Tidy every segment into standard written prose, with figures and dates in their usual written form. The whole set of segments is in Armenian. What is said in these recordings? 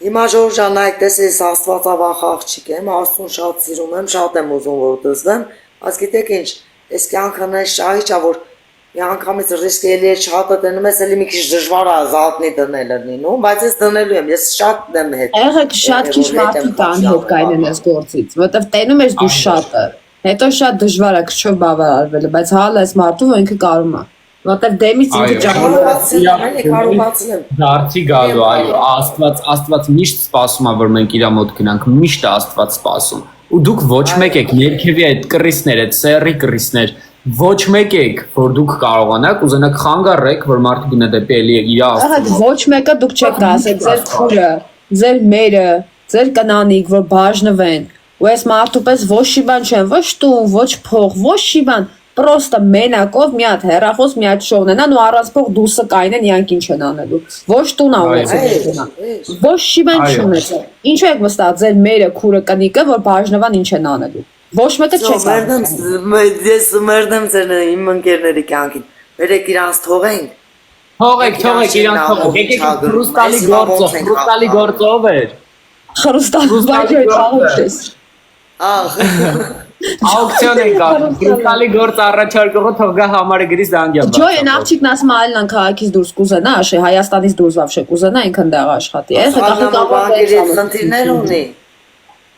Հիմա Ժորժան նայեք, տեսես Աստվածավախ աղջիկ եմ, Աստծուն շատ սիրում եմ, շատ եմ ուզում որ դզվեմ, բայց գիտեք ինչ, այս կյանքն է շահիճա, որ մի անգամից ռիսկելի է շատը դնում ես, էլի մի քիչ դժվար է զատնի դնելը լինում, բայց ես դնելու եմ, ես շատ դեմ հետ։ Եղեք շատ քիչ մարդիկ կան հետ կայնեն այս գործից, որովհետև տենում ես դու շատը, հետո շատ դժվար է քչով բավարարվելը, բայց հալ այս մարդու որ ինքը կարում է, որովհետև դեմից ինքը ճանաչում Դարձի գալու, այո, Աստված միշտ սպասում է, որ մենք իր մոտ գնանք, միշտ Աստված սպասում։ Ու դուք ոչ մեկ եք ներքևի այդ կռիսներ, այդ սերի կռիսներ, ոչ մեկ եք, որ դուք կարողանաք ուզենաք խանգարեք, որ մարդը գնա դեպի էլի իր Աստծուն։ ոչ մեկը դուք չեք ասել, ձեր քուրը, ձեր մերը, ձեր կնանիկ, որ բաժնվեն։ Ու այս մարդու պես ոչ մի բան չեն, ոչ տուն, ոչ փող, ոչ մի բան, պրոստը մենակով մի հատ հեռախոս, մի հատ շոուն ունենան ու առանց փող դուսը կայնեն իրանք ինչ են անելու։ Ոչ տուն ունեցել։ Ոչ մի բան չունեցել։ Ինչու եք վստահ ձեր մերը, քուրը, կնիկը, որ բաժնվան ինչ են անելու։ Ոչ մեկը չեք ասում։ Ես մերդեմ ձեր իմ ընկերների կյանքին։ Վերեք իրանց թողենք։ Թողեք իրանց թողեք։ Եկեք Խրուստալի գործով էր։ Խրուստալի գործով։ Ահ։ Աուկցիոն են կանում, Խրուստալի գործ առաջարկողը թող գա համարը գրի զանգյա։ Ջոյն աղջիկն ասում է այլն քաղաքից դուրս կուզենա, աշե Հայաստանից դուրս վավշե կուզենա, ինքն դեղ աշխատի։ Խնդիրներ ունի։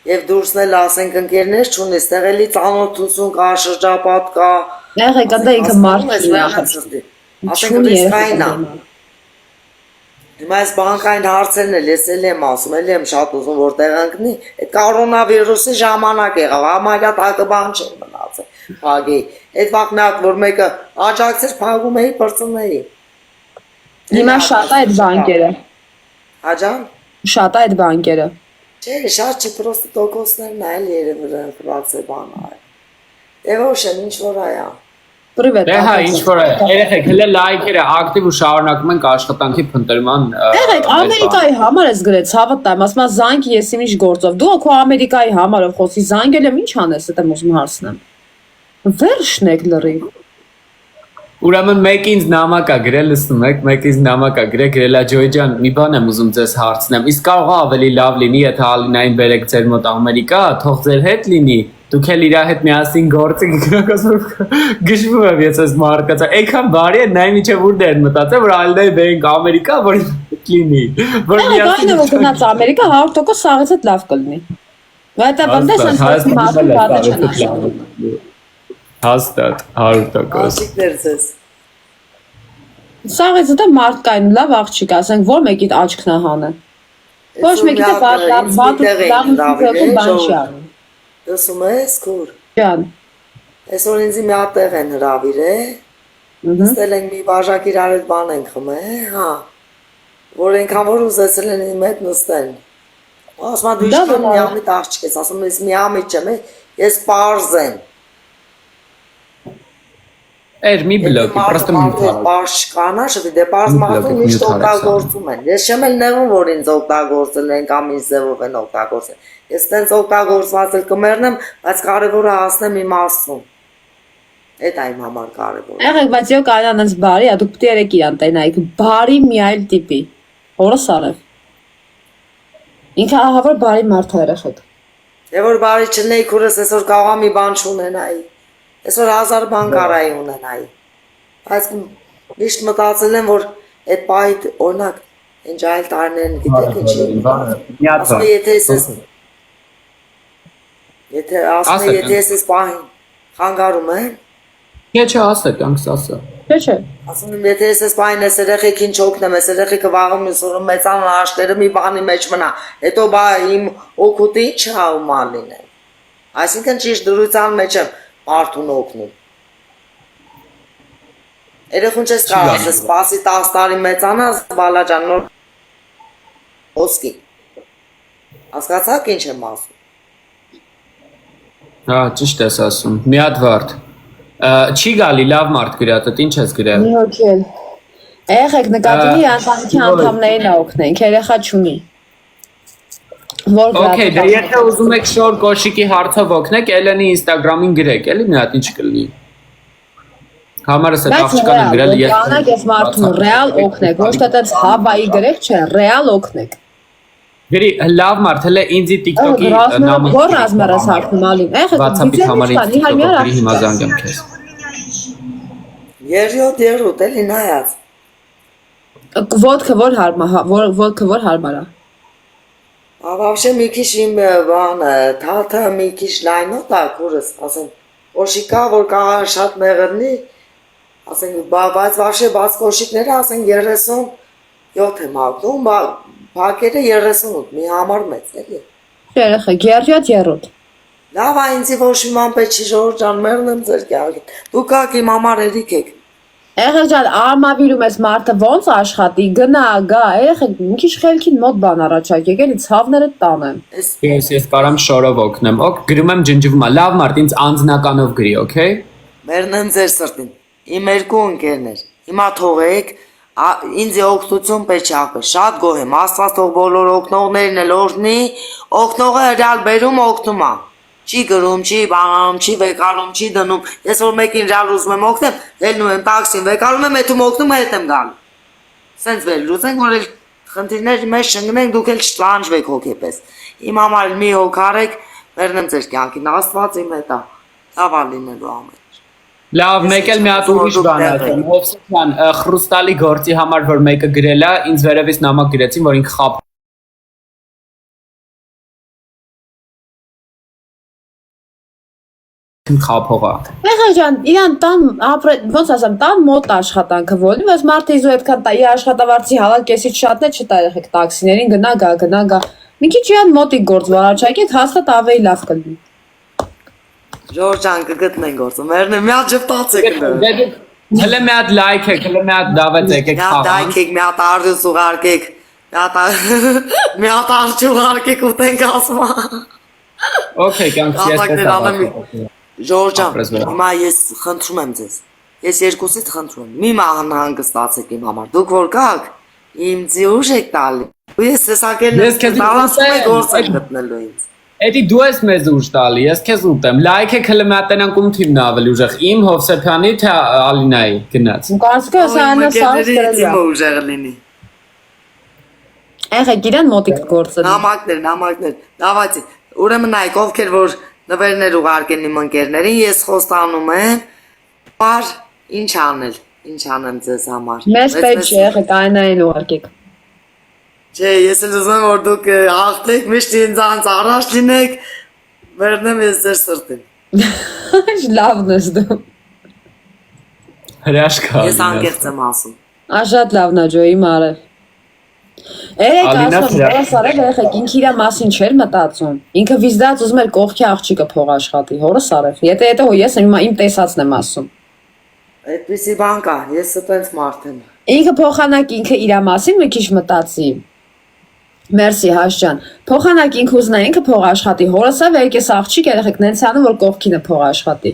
Եվ դուրսն էլ ասենք ընկերներ չունի, ստեղ էլի ծանոթություն կա, շրջապատ կա։ Եղեք ընդ ինքը մարդ չի։ Ասենք ռիսկային է։ Հիմա այս բանկային հարցերն էլ ես էլ եմ ասում, էլ եմ շատ ուզում որ տեղ ընկնի, այդ կորոնավիրուսի ժամանակ եղավ, համարյա տակը բան չէր մնացել, փագի։ Այդ վաղնակ որ մեկը աջակցեր փագում էի, բրծնեի։ Հիմա շատ է այդ բանկերը։ Աջան։ Շատ է այդ բանկերը։ Չէ, շատ չի, պրոստը տոկոսներն է, էլ երևի ֆրացե բան է։ Էվոշն ինչ որ այա։ Պրիվետ։ Դե հա, ինչ որ է, երեխեք, հələ լայքերը ակտիվ ու շարունակում ենք աշխատանքի փնտրման։ Եղեք Ամերիկայի համար ես գրեց, հավատամ, ասում եմ զանգ ես ինչ գործով։ Դու քո Ամերիկայի համարով խոսի զանգել եմ, ինչ անես, դա ուզում հարցնեմ։ Վերջն եք լրի։ Ուրեմն մեկ ինձ նամակ է գրել, լսում եք, մեկ ինձ նամակ է գրել, գրելա Ջոյ ջան, մի բան եմ ուզում ձեզ հարցնեմ։ Իսկ կարող է ավելի լավ լինի, եթե Ալինային բերեք ձեր մոտ Ամերիկա, թող ձեր հետ լինի։ Դուք էլ իր հետ միասին գործեք, գժվում եմ ես այս մարկացա։ Այնքան բարի է, նայ միջև ուր դեր մտածել, որ Ալինայի բերենք Ամերիկա, որ լինի։ Որ միասին գնաց Ամերիկա 100% սաղից հետ լավ կլինի։ Բայց բանդես անցած մարդու բանը չեն աշխատում։ Հաստատ 100%։ Աշիկներ ձեզ։ Սաղից դա մարդկային լավ աղջիկ, ասենք որ մեկիդ աչքն է հանը։ Ոչ մեկիդ բան չի անում։ Լսում ես, քուր։ Ջան։ Այսօր ինձ մի հատ տեղ են հրավիրել։ Նստել ենք մի բաժակ իրար հետ բան ենք խմել, հա։ Որ այնքան որ ուզեցել են իմ հետ նստեն։ Ասում եմ դու ինչքան միամիտ աղջիկ ես, ասում եմ ես միամիտ չեմ, ես պարզ եմ։ Էր մի բլոկ, պրոստը մի բլոկ։ Պարզ չկանա, շվի դե պարզ մարդու միշտ օգտագործում են։ Ես չեմ էլ նեղում, որ ինձ օգտագործել են կամ ինձ ձևով են օգտագործել։ Ես տենց օգտագործված էլ կմեռնեմ, բայց կարևորը հասնեմ իմ Աստծուն։ Այդ այմ համար կարևոր։ Եղեք, բայց յո կանանց բարի, դուք պետք է երեք իրան տենայիք, բարի մի այլ տիպի։ Օրս արև։ Ինքը ահավոր բարի մարդ է երեխեք։ Եվ որ բարի չնեի քուրս այսօր կարող եմ մի բան չունենայի։ Այսօր 1000 բան կարայի ունենայի։ Բայց միշտ մտածել եմ, որ այդ պահի օրինակ ինչ այլ տարիներն գիտեք ինչի։ Ասում եթե ես պահին խանգարում եմ։ Չէ, ասա, կյանքս ասա։ Չէ։ Ասում եմ եթե ես պահին ես երեխեքին չօգնեմ, ես երեխեքը վաղը մյուս օրը մեծանան աշտերը մի բանի մեջ մնա։ Հետո բա իմ օգուտի ինչ հա ու լինեն։ Այսինքն ճիշտ դրության մեջ եմ մարդուն օգնում։ Երեխուն չես կարող ասես, սպասի 10 տարի մեծանաս, բալաջան նոր ոսկի։ Հասկացաք ինչ եմ ասում։ Հա, ճիշտ ես ասում։ Մի հատ վարդ։ Չի գալի լավ մարդ գրատդ, ինչ ես գրել։ Մի հոգել։ Եղեք նկատելի ընտանիքի անդամներին օգնենք, երեխա չունի։ Okay, դե եթե ուզում եք շոր կոշիկի հարցով օգնեք, Էլենի Instagram-ին գրեք, էլի մի հատ ինչ կլինի։ Համարս այդ աղջկան եմ գրել, ես կանակ ես մարդուն ռեալ օգնեք, ոչ թե տենց հավայի գրեք, չէ, ռեալ օգնեք։ Գրի լավ մարդ հələ ինձի TikTok-ի նամը Որ ռազմերս հաղթում ալին։ Եղեք WhatsApp-ի համարին TikTok-ը գրի հիմա զանգեմ քեզ։ Երրորդ էլի նայած։ Ոտքը որ հարմար է։ Вообще մի քիչ իմ բանը, թաթը մի քիչ լայնոտ է քուրս, ասեն, կոշիկա, որ կարող շատ մեղրնի, ասեն, բայց вообще բաց կոշիկները, ասեն 37 եմ հագնում, բակերը 38, մի համար մեծ էլի։ Երեխեք, երրորդ։ Լավ, ինձի ոչ մի ման պետք չի Ժորժ ջան, մերն եմ ձեր կյանքին։ Դուք ակ իմ համար երիք եք։ Եղեք ջան, արմավիրում ես մարդը ոնց աշխատի, գնա, գա, եղեք, մի քիչ խելքին մոտ բան առաջարկեք, էլի ցավները տանեմ։ Ես կարամ շորով օգնեմ։ Օք գրում եմ ջնջվում է։ Լավ մարդ, ինձ անձնականով գրի, օքեյ։ Մերն եմ ձեր սրտին։ Իմ երկու ընկերներ։ Հիմա թողեք, ինձ օգնություն պետք է ապե։ Շատ գոհ եմ, Աստված թող բոլոր օգնողներին էլ օրհնի, օգնողը հրալ բերում օգնում է։ Չի գրում, չի բանում, չի վեկալում, չի դնում։ Ես որ մեկին ռալ ուզում եմ օգնեմ, ելնում եմ տաքսին, վեկալում եմ, հետում օգնում հետ եմ գալու։ Սենց վել լուծենք, որ էլ խնդիրների մեջ չընկնենք, դուք էլ չտանջվեք հոգեպես։ Իմ համար մի հոգարեք, մերնեմ ձեր կյանքին, Աստված իմ հետ է։ Լավ լինելու ամեն։ Լավ, մեկ էլ մի հատ ուրիշ բան ասեմ։ Հովսեփյան, Խրուստալի գործի համար որ մեկը գրել է, ինձ վերևից նամակ գրեցին, որ ինքը խապ խափողա։ Եղեք ջան, իրան տան ոնց ասեմ, տան մոտ աշխատանքը որի, բայց մարդը իզու այդքան տայի աշխատավարձի հալակեսից շատն է չտա եղեք տաքսիներին գնա գա։ Մի քիչ իրան մոտիկ գործ վարաչակեք, հաստատ ավելի լավ կլինի։ Ժորժ ջան կգտնեն գործը, մերն մի հատ ջպտացեք։ Հələ մի հատ լայք եք, հələ մի հատ դավետ եկեք խաղանք։ Դայքեք, մի հատ արդյոց ուղարկեք, մի հատ արդյոց ուղարկեք ուտենք ասմա։ Okay, կյանքս ես Ժորժ ջան, հիմա ես խնդրում եմ ձեզ, ես երկուսից խնդրում եմ, մի հանգստացեք իմ համար, դուք որ կաք, իմ ձյուժ եք տալի, ու ես տեսակել եմ, տարասում է գործ եք գտնելու ինձ։ Էդի դու ես մեզ ուժ տալի, ես քեզ ուտեմ, լայք եք հələ մի հատ տենանք ում թիմն ավելի ուժեղ, իմ Հովսեփյանի թե Ալինայի գնաց։ Կարծիքս սանը սարս գրել է։ Իմը ուժեղ լինի։ Եղեք իրան մոտիկ գործը։ Նամակներ, դավայցի, ուրեմն նայք, ովքեր որ նվերներ ուղարկեն իմ ընկերներին, ես խոստանում եմ, բար ինչ անեմ ձեզ համար։ Մեզ պետք չէ, եղեք այնային ուղարկեք։ Չէ, ես էլ ուզում եմ, որ դուք հաղթեք, միշտ ինձանց առաջ լինեք, վերնեմ ես ձեր սրտին։ Լավն ես դու։ Հրաշքա։ Ես անկեղծ եմ ասում։ Շատ լավն է ջոյի մարել։ Երեք ասում, հորս արել եղեք, ինքը իրա մասին չէր մտածում։ Ինքը վիզդած ուզում էր կողքի աղջիկը փող աշխատի, հորս արել։ Եթե ես իմ տեսածն եմ ասում։ Այդպիսի բան կա, ես սպենց մարդ եմ։ Ինքը փոխանակ ինքը իրա մասին մի քիչ մտածի։ Մերսի Հաշջան։ Փոխանակ ինքը ուզնա ինքը փող աշխատի, հորսը վերքես աղջիկ երեխեք նենց անում, որ կողքինը փող աշխատի։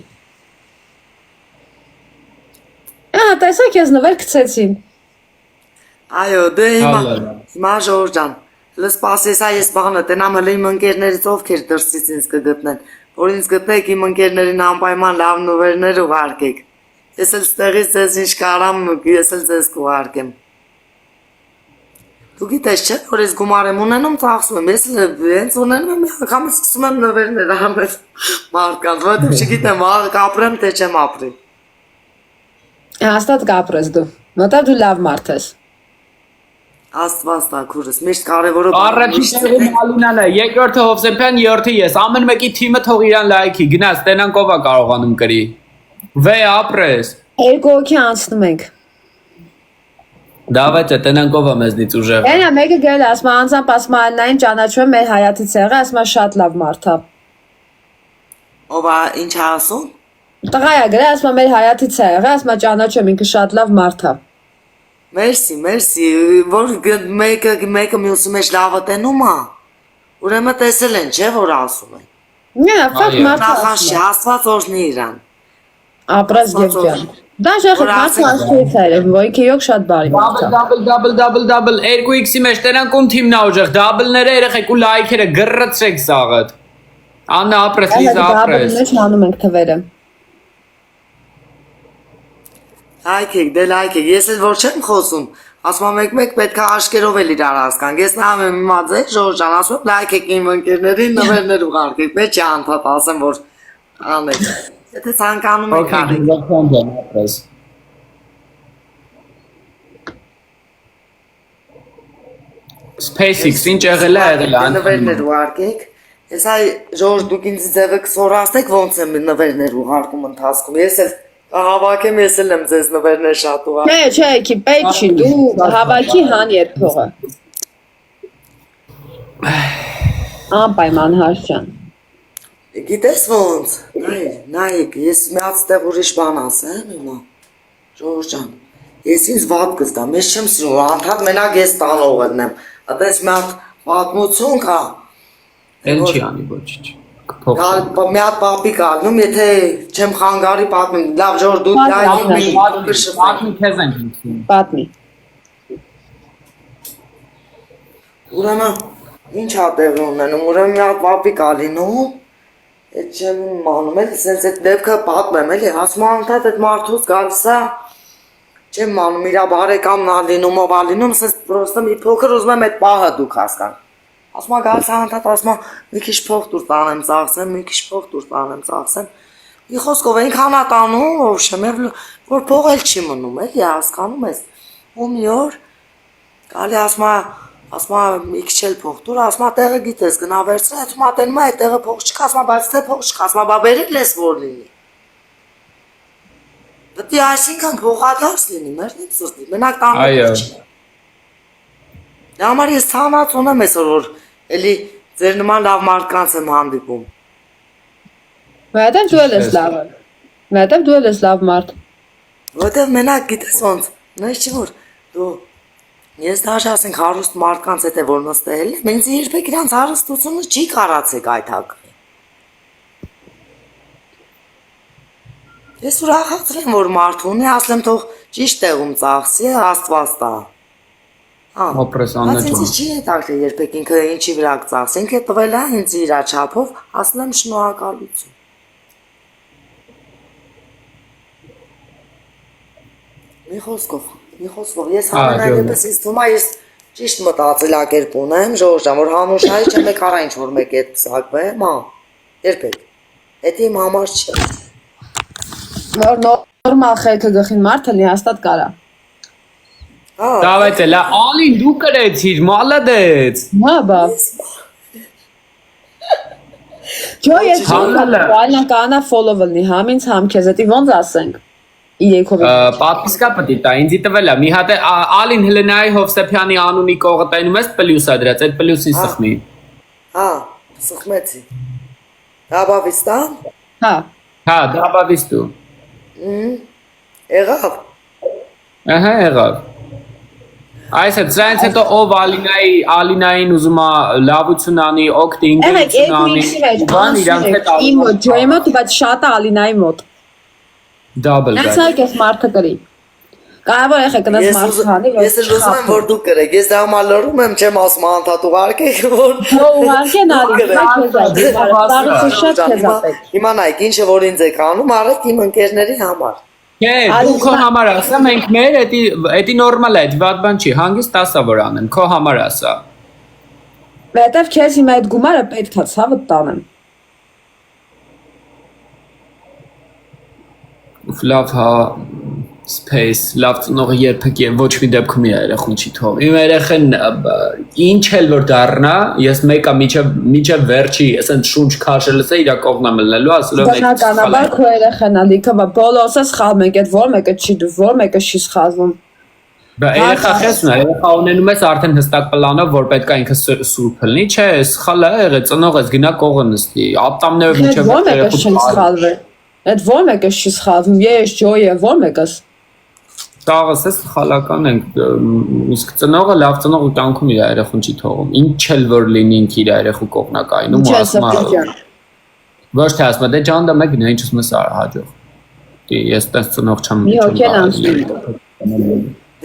Տեսա քեզ նվեր գցեցին։ Այո, դե հիմա Ժորժ ջան, լսպասես ես բանը, տենամ հələ իմ ընկերներից ովքեր դրսից ինձ կգտնեն, որ ինձ գտնեք իմ ընկերներին անպայման լավ նվերներ ուղարկեք։ Ես էլ ստեղից ձեզ ինչ կարամ, ես էլ ձեզ կուղարկեմ։ Դու գիտես չէ, որ ես գումար եմ ունենում, ծախսում եմ, ես հենց ունենում եմ, անգամ սկսում եմ նվերներ անել մարդկանց, որտեղ չգիտեմ, կապրեմ, թե չեմ ապրի։ Հաստատ կապրես դու, որտեղ դու լավ մարդ ես։ Աստված տա քուրս, միշտ կարևորը Առաջին Ալինան է, երկրորդը Հովսեփյան, երրորդը ես, ամեն մեկի թիմը թող իրան լայքի, գնաց, տենանք ով է կարողանում կրի։ Վե ապրես։ Երկու հոգի անցնում ենք։ Դավեթը տենանք ով է մեզնից ուժեղ։ Այնա մեկը գել ասма անձամբ ասма Աննային ճանաչում եմ մեր հայացից եղել, ասма շատ լավ մարդ է։ ով է ինչ ասում։ Տղա է գրել, ասма մեր հայացից է եղել, ասма ճանաչում ինքը շատ լավ մարդ է։ Մերսի, որ մեկը մյուսի մեջ լավը տենում է, ուրեմն տեսել են, չէ, որ ասում են։ Նե, ֆակտ մարդ Նախանշի, Աստված օրհնի իրան։ ապրես գերջան։ Դա շեխը մարդը աշխույց է, ոյքի յոք շատ բարի մարդ է։ Double, 2x-ի մեջ տենանք ում թիմն է ուժեղ, դաբլները երեխեք ու լայքերը գրրծրեք սաղըտ։ Աննա ապրես, Լիզա ապրես։ Դաբլի մեջ անում ենք թվերը։ Լայքեք, ես էլ որ չեմ խոսում, Ասում եմ մեկ պետք է աշկերով էլ իրար հասկանք։ Ես նայում եմ հիմա ձեր Ժորժ ջան, ասում եմ լայք եք իմ ընկերներին նվերներ ուղարկեք, մեջ անդադ ասեմ որ անեք։ Եթե ցանկանում եք արեք։ SpaceX ինչ եղել է նվերներ ուղարկեք։ Ես այ Ժորժ դուք ինձ ձևը կսորացնեք ոնց եմ նվերներ ուղարկում ընթացքում։ Ես էլ հավաքեմ, ես էլ եմ ձեզ նվերներ շատ ուղարկում։ Չէ, քի պետք չի, դու հավաքի հան երբողը։ Անպայման Հարշան։ Գիտես ոնց։ Նայեք, ես մի հատ ստեղ ուրիշ բան ասեմ հիմա։ Ժորժ ջան, ես ինձ վատ կզգամ, ես չեմ սիրում, անդադ մենակ ես տանողն եմ։ Այդպես մի հատ պատմություն կա։ Էլ չի անի ոչինչ։ Մի հատ պապիկ ալնում, եթե չեմ խանգարի պատմում, լավ Ժորժ դու Պատմի քեզ ենք ինքնին։ Պատմի։ Ուրեմն ինչ ա տեղի ունենում, ուրեմն մի հատ պապիկ ալինում, այդ չեմ իմանում էլ, սենց այդ դեպքը պատմեմ էլի, ասում անդադ այդ մարդուց գալիս է, չեմ իմանում, իրա բարեկամն ալինում, ով ալինում, սենց պրոստը մի փոքր ուզում եմ այդ պահը դուք հասկանք։ Ասում գալիս անդադ ասում մի քիչ փող դուր տանեմ ծախսեմ, մի քիչ փող դուր տանեմ ծախսեմ։ Մի խոսքով այնքան ա տանում, ով շեմ, որ փող էլ չի մնում, էլի հասկանում ես։ Ու մի օր գալի ասում մի քիչ էլ փող դուր, ասում տեղը գիտես գնա վերցրել, հետո մատենում է այդ տեղը փող չկա, ասում բայց թե փող չկա, ասում բա բերել ես որ լինի։ Պետք է այսինքն փողադարձ լինի, մերնից սրտի, մենակ տանում չի։ Դա համար ես ցանած ունեմ այսօր որ էլի ձեր նման լավ մարդկանց եմ հանդիպում։ Որտեւ դու ես լավը։ Որտեւ դու ես լավ մարդ։ Որտեւ մենակ գիտես ոնց, նայ չի որ դու ես դաշ ասենք հարուստ մարդկանց հետ է որ նստել, ինձ երբեք իրանց հարստությունը չի կարացեք այդ հակը։ Ես ուրախացել եմ որ մարդ ունի, ասեմ թող ճիշտ տեղում ծախսի, Աստված տա։ Օպրես Աննա ջան։ Ինձ չի հետաքրքիր երբեք ինքը ինչի վրա կծախսի, ինքը տվել է ինձ իր չափով, ասել եմ շնորհակալություն։ Մի խոսքով, ես համենայնպես ինձ թվում է ես ճիշտ մտածելակերպ ունեմ, Ժորժ ջան, որ Հանուշայի չեմ եք արա ինչ որ մեկ հետ սակվեմ, հա։ Երբեք։ Դա իմ համար չի։ Որ նորմալ խելքը գխին մարդը լի հաստատ կարա։ Давайте, ла Алին դու կրեցիր, մալադեց։ Հա բա։ Ջո ես բալան կանա ֆոլովելնի համինց համ քեզ էտի ոնց ասենք։ Իրեքով։ Պատմիսկա պետք է տա, ինձ տվել է։ Մի հատ Ալին Հելենայի Հովսեփյանի անունի կողը տայնում ես պլյուսա դրած, այդ պլյուսին սխմի։ Հա, սխմեցի։ Դաբավիստան։ Հա, դաբավիստու։ Եղավ։ Ահա, եղավ։ Այսը դրանից հետո ով Ալինային ուզում է լավություն անի, օգտի ինտերեսություն անի։ Բան իրանց հետ իմ ջոյի մոտ, բայց շատ է Ալինայի մոտ։ Double guy։ Այսա ես մարդը կրի։ Կարևոր է կնաս մարդը հանի, ես ուզում եմ որ դու կրեք, ես դա մալորում եմ, չեմ ասում անդադ ուղարկեք, որ ուղարկեն Ալին, շատ քեզ ապետ։ Հիմա նայեք, ինչը որ ինձ եք անում, արեք իմ ընկերների համար։ Չէ, դու քո համար ասա, մենք մեր էդի նորմալ է, վատ բան չի, հանգիստ ասա որ անեմ, քո համար ասա։ Որտեվ քեզ հիմա այդ գումարը պետք է ցավը տանեմ։ Լավ հա space, լավ ծնողը երբեք ոչ մի դեպքում երեխուն չի թողի։ Իմ երեխան ինչ էլ որ դառնա, ես մեկը միջև վերջի, ասեն շունչ քաշելս է իր կողմը մնալու, ասելով բնականաբար քո երեխան ալի կա բոլորը սխալում են, այդ որ մեկը չի դու, որ մեկը չի սխալվում։ Բա երեխա խեսն է, երեխա ունենում ես արդեն հստակ պլանով, որ պետք է ինքը սուրբ լինի, չէ, սխալ է եղել, ծնողս գնա կողը նստի, ապտամներով միջև երեխան Այդ որ մեկը չի սխալվում, ես ջոյը որ մեկս։ Տաղս է սխալական ենք, իսկ ծնողը լավ ծնողը կյանքում իր երեխուն չի թողում։ Ինչ էլ որ լինի ինքը իր երեխու կողնակայնում ու ասում է։ Ոչ թե ասում է, դե ջան դա մեկ նա ինչ ասում է հաջող։ Ես տես ծնող չեմ։ Մի օքեն անցնի։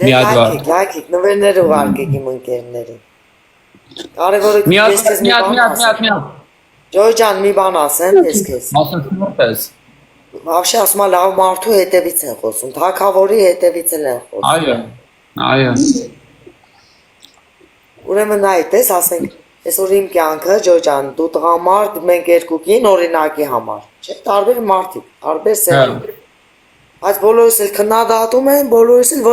Մի հատ լայքեք, նվերներ ուղարկեք իմ ընկերներին։ Կարևորը ես քեզ մի բան։ Ջոյ ջան, մի բան ասեմ ես քեզ։ Ասում ես։ Вообще ասում եմ լավ մարդու հետևից են խոսում, թակավորի հետևից են խոսում։ Այո։ Այո։ Ուրեմն այդ էս ասենք այսօր իմ կյանքը ջոջան դու տղամարդ մենք երկուքին օրինակի համար չէ տարբեր մարդիկ տարբեր սերունդ բայց բոլորս էլ քննադատում են բոլորս էլ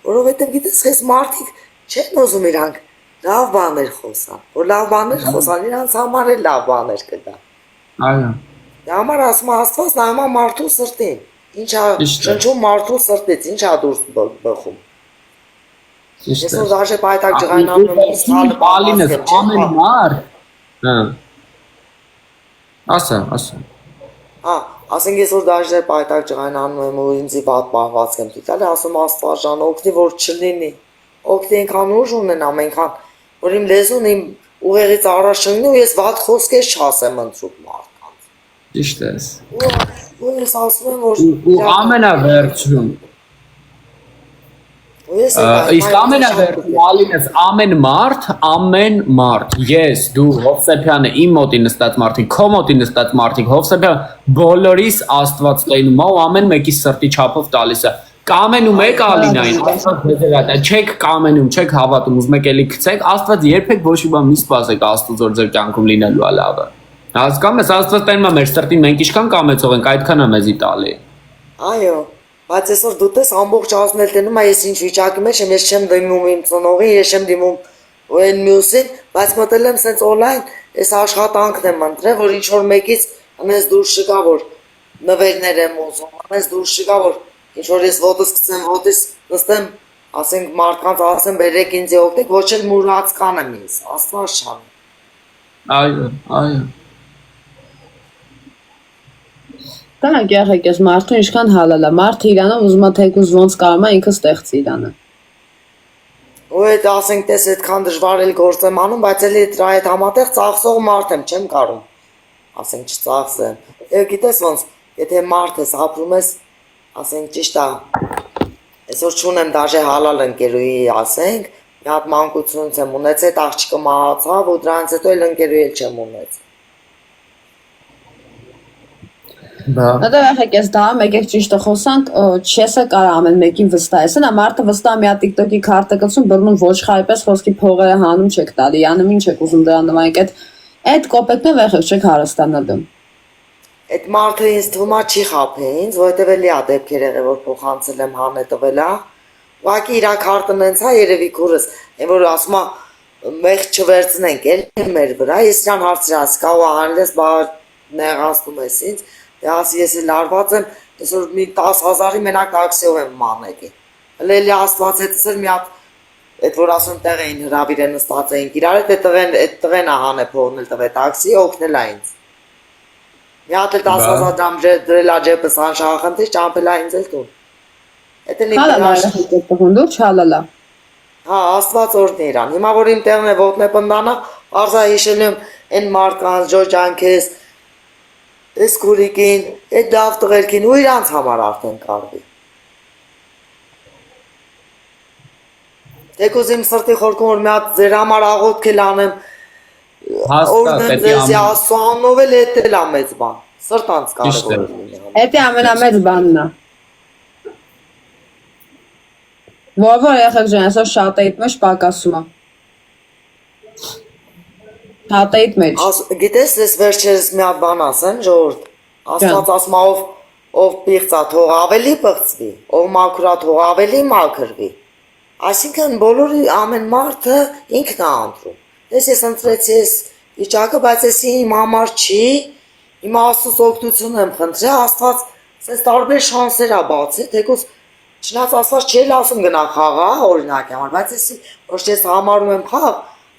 որովհետև գիտես այս մարդիկ չեն ուզում իրանք լավ բաներ խոսան որ լավ բաներ խոսան իրանց համար էլ լավ բաներ կգա Այո։ Դա համար ասում Աստված նայում է մարդու սրտին ինչա շնչում մարդու սրտից ինչա դուրս բխում Ճիշտ Այսօր դաժե պայտակ ջղայնանում եմ սալը Ալինս ամեն մար։ Հա։ Ասա։ Հա, ասենք այսօր դաժե պայտակ ջղայնանում եմ ու ինձի վատ պահվածք եմ տալի, ասում Աստված ջան, օգնի որ չլինի։ Օգնի այնքան ուժ ունենամ, այնքան որ իմ լեզուն իմ ուղեղից առաջ չլինի ու ես վատ խոսքեր չասեմ ընտրուկ մարդկանց։ Ճիշտ է։ Ու ես ասում եմ որ Ու ամենավերջում Իսկ ամենավերջում Ալինս ամեն մարդ ես դու Հովսեփյանը իմ մոտի նստած մարդիկ քո մոտի նստած մարդիկ Հովսեփյանը բոլորիս Աստված տենում ու ամեն մեկի սրտի չափով տալիս է կամենում եք Ալինային Աստված ձեզ է չեք կամենում չեք հավատում ուզում եք էլի գցեք Աստված երբեք ոչ մի բան մի սպասեք Աստծո որ ձեր կյանքում լինելու է լավը հասկանում ես Աստված տենում է մեր սրտին մենք ինչքան կամեցող ենք այդքան է մեզի տալի Այո Բայց այսօր դու տես ամբողջ ազգն էլ տենում է ես ինչ վիճակի մեջ եմ ես չեմ դիմում իմ ծնողին ես չեմ դիմում ու այն մյուսին բայց մտել եմ սենց օնլայն այս աշխատանքն եմ ընտրել որ ինչ որ մեկից անես դուրս չգա որ նվերներ եմ ուզում անես դուրս չգա որ ինչ որ ես ոտս գցեմ ոտս նստեմ ասենք մարդկանց ասեմ բերեք ինձ օգնեք ոչ էլ մուրած կանեմ ինձ Աստված չան Այո Տանք եղեք ես մարդու ինչքան հալալ է, մարդը իրանով ուզում է թեկուզ ոնց կարում է ինքը ստեղծի իրանը։ Ու այդ ասենք տես այդքան դժվար էլ գործ եմ անում, բայց էլի դրա հետ համատեղ ծախսող մարդ եմ, չեմ կարում։ Ասենք չծախսեմ։ Եվ գիտես ոնց, եթե մարդ ես ապրում ես, ասենք ճիշտ է։ Այսօր չունեմ դաժե հալալ ընկերուի, ասենք, մի հատ մանկությունից եմ ունեցել, այդ աղջիկը մահացավ ու դրանից հետո էլ ընկերուի էլ չեմ ունեցել։ Դա եղեք ես դա եկեք ճիշտը խոսանք, չես է կարա ամեն մեկին վստահես։ Նա մարդը վստահ մի հատ TikTok-ի քարտը գցում, բռնում ոչխարի պես խոսքի փողերը հանում չեք տալի, անում ինչ եք ուզում դրա նմանք այդ կոպեկն եղեք չեք հարստանալու։ Այդ մարդը ինձ թվում է չի խափե ինձ, որովհետև էլի է դեպքեր եղել, որ փոխանցել եմ հանե տվել է։ Ուղղակի իր քարտն հենց է երևի քուրս, այն որ ասում է մեղ չվերցնենք էլ մեր վրա, ես իրան հարցրած կա ու անելես բա նեղացնում ես ինձ Ես էլ արված եմ, այսօր մի 10,000-ի մենակ տաքսիով եմ մանեկի։ Հլելի Աստված հետս էլ մի հատ, այդ որ ասում տեղ էին հրավիր են նստած էինք իրար հետ, այդ տղեն ահան է փողնել տղե տաքսի, օգնել է ինձ։ Մի հատ էլ 10,000 դրամ դրել է ջեպս անշահախնդիր, ճամփել է ինձ էլ տուն։ Այդ էլ Հալալա չհալալա։ Հա, Աստված օրհնի իրան։ Հիմա որ իմ տեղն է ոտնե պնդանա, արզա հիշել եմ այն մարդկանց ջոջանքես Այս քուրիկին, այդ դավ տղերքին ու իրանց համար արդեն կարվի։ Թեկուզ իմ սրտի խորքում որ մի հատ ձեր համար աղոթք էլ անեմ, օրնեմ ձեզ Աստծանով էլ էդ էլ ամեծ բան, սրտանց կարևոր լինի։ Էդ է ամենամեծ բանն է։ Որ եղեք ջան, այսօր շատ էիտ մեջ պակասում է։ Հատեիտ մեջ։ Գիտես, ես վերջերս մի հատ բան ասեմ, ժողովուրդ։ Աստված ասում է ով պիղծա թող ավելի պղծվի, ով մաքուր է թող ավելի մաքրվի։ Այսինքն բոլորի ամեն մարդը ինքն է ընտրում։ Ես ընտրեցի այս վիճակը, բայց ես իմ համար չի, իմ Աստծուց օգնություն եմ խնդրել, Աստված ասես տարբեր շանսեր է բացի, թեկուզ չնայած Աստված չէր ասում գնա խաղա, օրինակի համար, բայց ես ոչ ես համարում եմ խաղ,